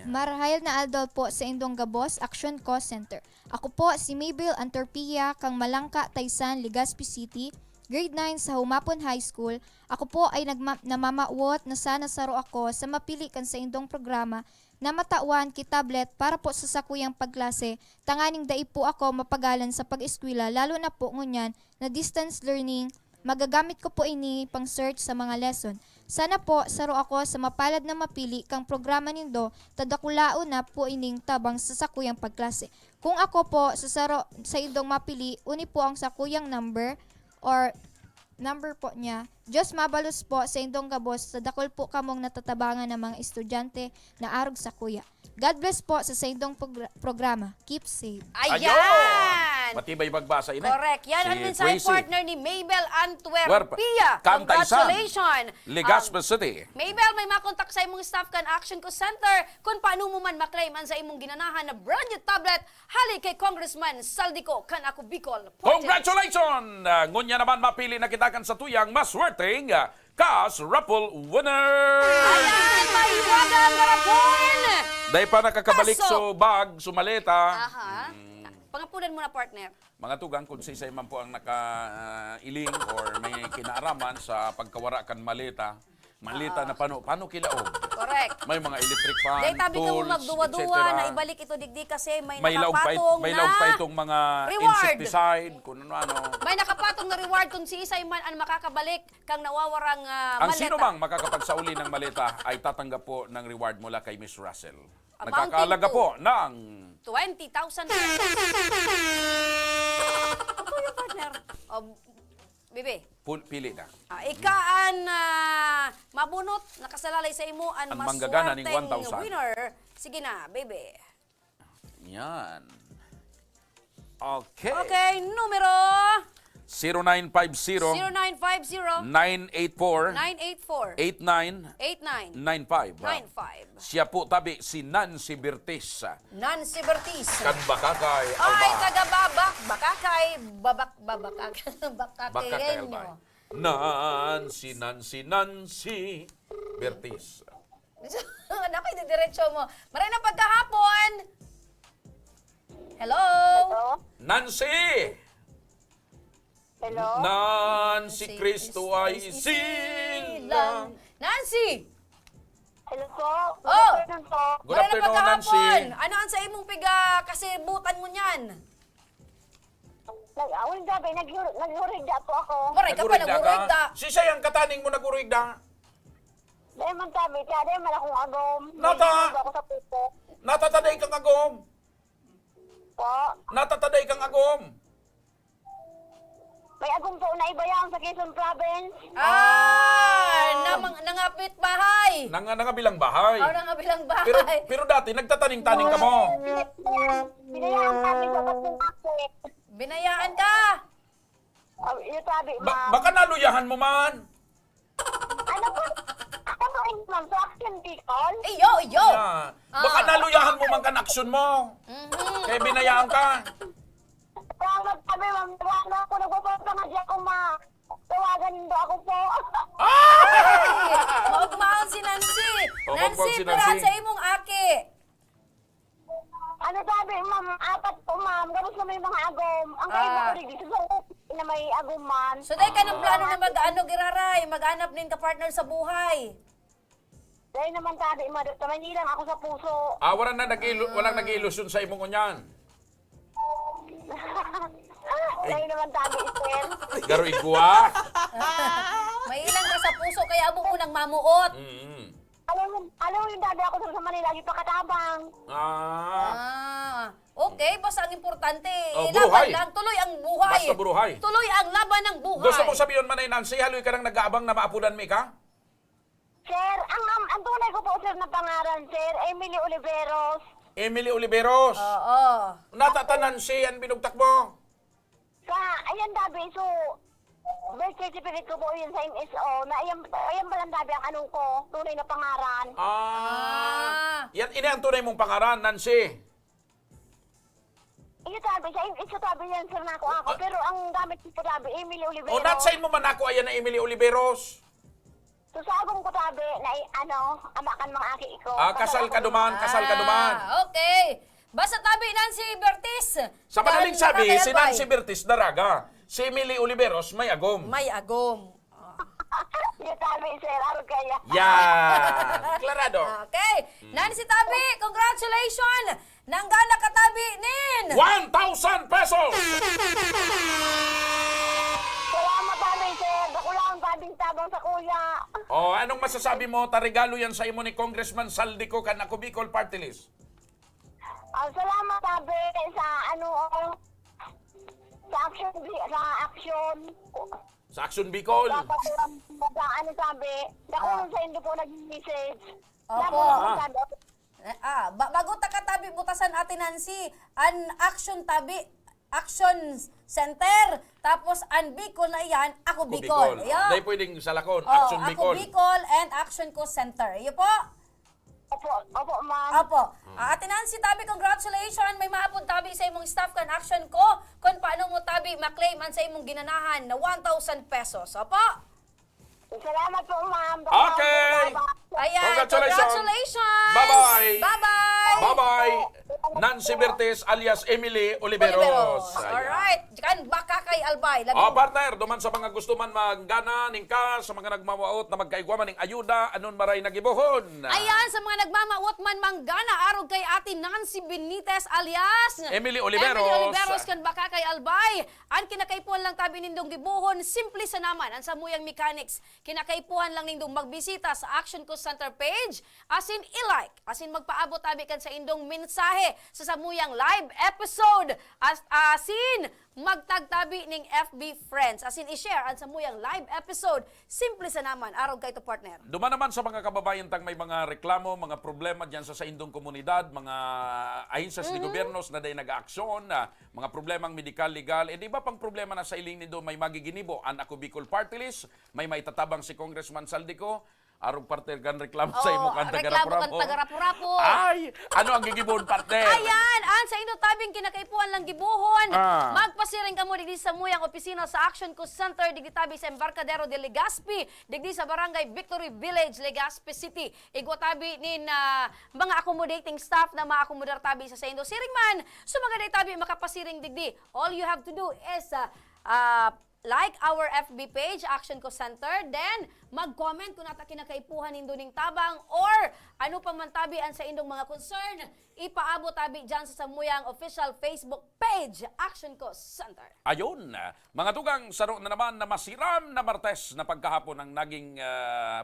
Marahil na aldol po sa Indong Gabos Action Call Center. Ako po si Mabel Antorpia, kang Malangka, Taysan, Legazpi City, grade 9 sa Humapon High School. Ako po ay namamawot na sana saro ako sa mapili kan sa Indong programa na matawan ki tablet para po sa sakuyang pagklase. Tanganing dai po ako mapagalan sa pag-eskwela, lalo na po ngunyan na distance learning. Magagamit ko po ini pang search sa mga lesson. Sana po saro ako sa mapalad na mapili kang programa nindo, tadakulao na po ining tabang sa sakuyang pagklase. Kung ako po sa indong mapili, uni po ang sakuyang number or number po niya. Diyos mabalos po sa Indong Gabos, tadakol po kamong natatabangan ng mga estudyante na arog sa kuya. God bless po sa Indong programa. Keep safe. Ayan! Matibay magbasa ina. Correct. Yan ang Si mensahe Tracy. partner ni Mabel Antwerpia. Kantaysan. Congratulations! Legazpi City. Mabel, may makontak sa imong staff kan Action Co Center kung paano mo man maklaim ang sa imong ginanahan na brand new tablet hali kay Congressman Saldico kan Ako Bicol. Congratulations! Ngunya naman mapili na kita kan sa tuyang maswerteng Cash Raffle winner! Ayan! Mahiwaga ang garapon! Dahil pa nakakabalik Kaso- so bag, sumaleta. Aha. Pangapunan mo na, partner. Mga tugang kung sa man po ang nakailing or may kinaaraman sa pagkawara kan maleta. Maleta na paano kilaog? Correct. May mga electric fan, Dahil tabi ka mo tools, magduwa-duwa etc. na ibalik ito digdi kasi may May laog nakapatong may na laog pa itong mga reward. insecticide, kung ano. May nakapatong na reward kung si Isay man ang makakabalik kang nawawarang Ang maleta. sino mang makakapagsauli ng maleta ay tatanggap po ng reward mula kay Miss Russell. Amounting Nagkakaalaga to po ng 20,000 pesos. Ito yung partner. Bebe. Pili na. Ikaan mabunot, nakasalalay sa imo ang Ang manggagana ning maswerteng 1,000. winner. Sige na, bebe. Yan. Okay. Okay, numero 0950 0950 984 984 8995. 8995. Siya po tabi si Nancy Bertis. Nancy Bertis. Kan Bakakay Ay, Albay. taga-babak, bakakay, Bakakay bakakakenyo. Albay. Nancy Bertis. Naku, diretso mo. Maray na pagkahapon. Hello? Nancy! Hello? Nancy Cristo ay silang. Nancy! Hello po? Oh! Good Maray na afternoon, pagkahapon. Nancy. Ano ang sa imong piga kasi butan mo niyan? Awal gabi, naghurig po ako. Maray ka pa, nagurig da. Si sayang kataning mo nagurig da. Dahil man tabi, kaya dahil man akong agom. Nata! Naghurig ako sa puso. Natataday kang agom. Po. Natataday kang agom. May agom po na ibayang sa Quezon Province. Nangapit bahay. Nangabilang bahay. Nangabilang bahay. Pero dati, nagtataning-taning ka mo. Binayaan kami sa tatlong akit. Binayaan ka. Yung tabi, ma'am. Baka naluyahan mo man. Ano po? Ako po rin, ma'am, sa Action Bicol. Iyo. Yeah. Baka naluyahan mo man kan aksyon mo. Kaya binayaan ka. Salamat kami, ma'am. Tawagan ako, nagpapalta nga di ako, ma. Tawagan nindo ako po. Magmahal si Nancy. Oh, Nancy, magmahal si pirahan Nancy. sa imong aki. Ano sabi, ma'am? 4 po, ma'am. Ganun na may mga agom. Ang kayo Ah. mo ulit dito sa na may aguman. So, dahil ka ng plano na mag-ano, giraray, mag-anap nin ka partner sa buhay. Dahil naman tabi, tamanyilang ako sa puso. Walang nag-ilusyon sa imong ngunyan. Dahil naman tabi, sir. Garo igwa. May ilang ka sa puso, kaya abo mo nang mamuot. Alam mo yung dati ako sa Manila, lagi pa katabang. Okay, basta ang importante, buhay. laban lang, tuloy ang buhay. Basta buhay. Tuloy ang laban ng buhay. Gusto mo sabihin man, Nancy, haloy ka nang nag-aabang na maapudan mi ka? Sir, ang tunay ko po, sir, na pangalan, sir, Emily Oliveros. Emily Oliveros. Oo. Natatanan si ang binugtak mo. Ayan dabi, so, birth certificate ko po yun sa MSO, na ayan palang dabi ang anong ko, tunay na pangalan. Yan, ini ang tunay mong pangaran, Nancy. Iyo tabi, sa MSO tabi yan, sir, na ako, pero ang gamit ko tabi, Emily Oliveros. O, natsain mo man ako, ayan na Emily Oliveros. So, sa agong ko tabi, na amakan mga aki ko. Kasal ka duman. Okay. Basta tabi, Nancy Bertis. Sa madaling sabi, si Nancy Bertis daraga. Si Emily Oliveros may agom. May agom. Iyo tabi, sir, araw kaya. Yan. Klarado. Okay. Nancy Tabi, congratulations! Nanggana ka tabi nin! 1,000 pesos! Salamat tabi, sir. Nakulang tabing tabang sa kuya. Anong masasabi mo? Tarigalo yan sa imo ni Congressman Saldico kan ako Bicol Party List. Salamat tabi sa sa action. Sa Action Bicol. Sabi, nakulong sa hindi po nag-message. Opo. Bago ta ka tabi butasan Ate Nancy, an action tabi, action center, tapos an Bicol na iyan, ako Bicol. Dahil pwedeng salakon, Action Bicol. Ako Bicol and Action ko Center. Iyo po. Opo, ma'am. Opo. Ate Nancy tabi, congratulations. May maapod tabi sa imong staff kan action ko kung paano mo tabi maklaim an sa imong ginanahan na 1,000 pesos. Opo. Salamat po, ma'am. Okay. Ayan, congratulations. Bye-bye. Bye-bye. Bye-bye. Nancy Bertis alias Emily Oliveros. Alright. Kan baka kay Albay. Partner, duman sa mga gusto man maggana, ningka, sa mga nagmamaot na magkaigwa man ning ayuda, anon maray nagibuhon. Ayan, sa mga nagmamaot man manggana, arog kay Ate Nancy Benitez alias Emily Oliveros. Emily Oliveros kan baka kay Albay. An kinakaipuan lang tabi nindong gibuhon, simple sa naman, ang samuyang mechanics. Kinakaipuan lang nindong magbisita sa Action ko Center page, asin i-like, asin magpaabot tabi kan sa indong mensahe sa samuyang live episode, asin magtagtabi ning FB friends, asin i-share ang samuyang live episode. Simple sa naman, arog kay to partner. Duman naman sa mga kababayan tang may mga reklamo, mga problema diyan sa indong komunidad, mga ahinsas ni gobyernos na day nag-aaksyon, mga problemang medikal, legal, di ba pang problema na sa iling nindo may magiginibo ang Ako Bicol Party List, may maitatabang si Congressman Saldico, arog partner gan reklamo sa imo kan taga-Rapurapo. Ay, ano ang gigibon partner? Ayan, sa ino tabing kinakaipuan lang gibuhon. Magpasiring kamo digdi sa muyang opisina sa Action ko Center digdi tabi sa Embarcadero de Legazpi, digdi sa Barangay Victory Village, Legazpi City. Igwa tabi nin mga accommodating staff na maakomodar tabi sa indo. Siring man, sumagaday tabi makapasiring digdi. All you have to do is like our FB page, Action ko Center, then mag-comment kung nata kinakaipuhan nindo ning tabang or ano pa man tabi ang sa indong mga concern, ipaabot tabi dyan sa samuyang official Facebook page, Action ko Center. Ayun, mga tugang saro na naman na masiram na Martes na pagkahapon ang naging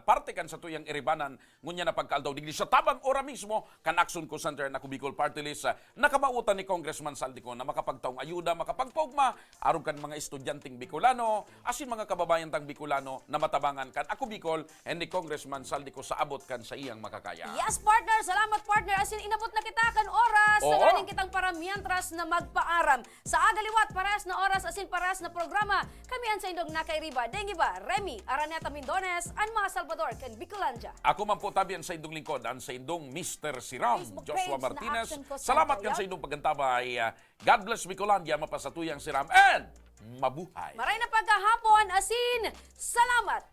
parte kan sa tuyang iribanan ngunya na pagkaaldaw digdi sa tabang ora mismo kan Action ko Center na Bicol Party List nakamautan ni Congressman Saldico na makapagtaong ayuda, makapagpugma aron kan mga estudyanteng Bicolano, asin mga kababayan tang Bicolano na matabangan kan Ako Bicol and ni Congressman Saldico sa abot kan sa iyang makakaya. Yes, partner. Salamat, partner. Asin inabot na kita kan oras sa galing kitang paramiantras na magpaaram. Sa agaliwat, paras na oras, asin paras na programa. Kami ang sa indong nakairiba. Dengi ba? Remy Araneta Mindones, an mga Salvador, kan Bicolanja. Ako man po tabi ang sa indong lingkod, ang sa indong Mr. Siram, Facebook Joshua page Martinez. na Action ko Center, Salamat kan sa indong pagantabay. God bless Bicolandia, mapasatuyang Siram, and mabuhay. Maray na pagkahapon, asin, salamat!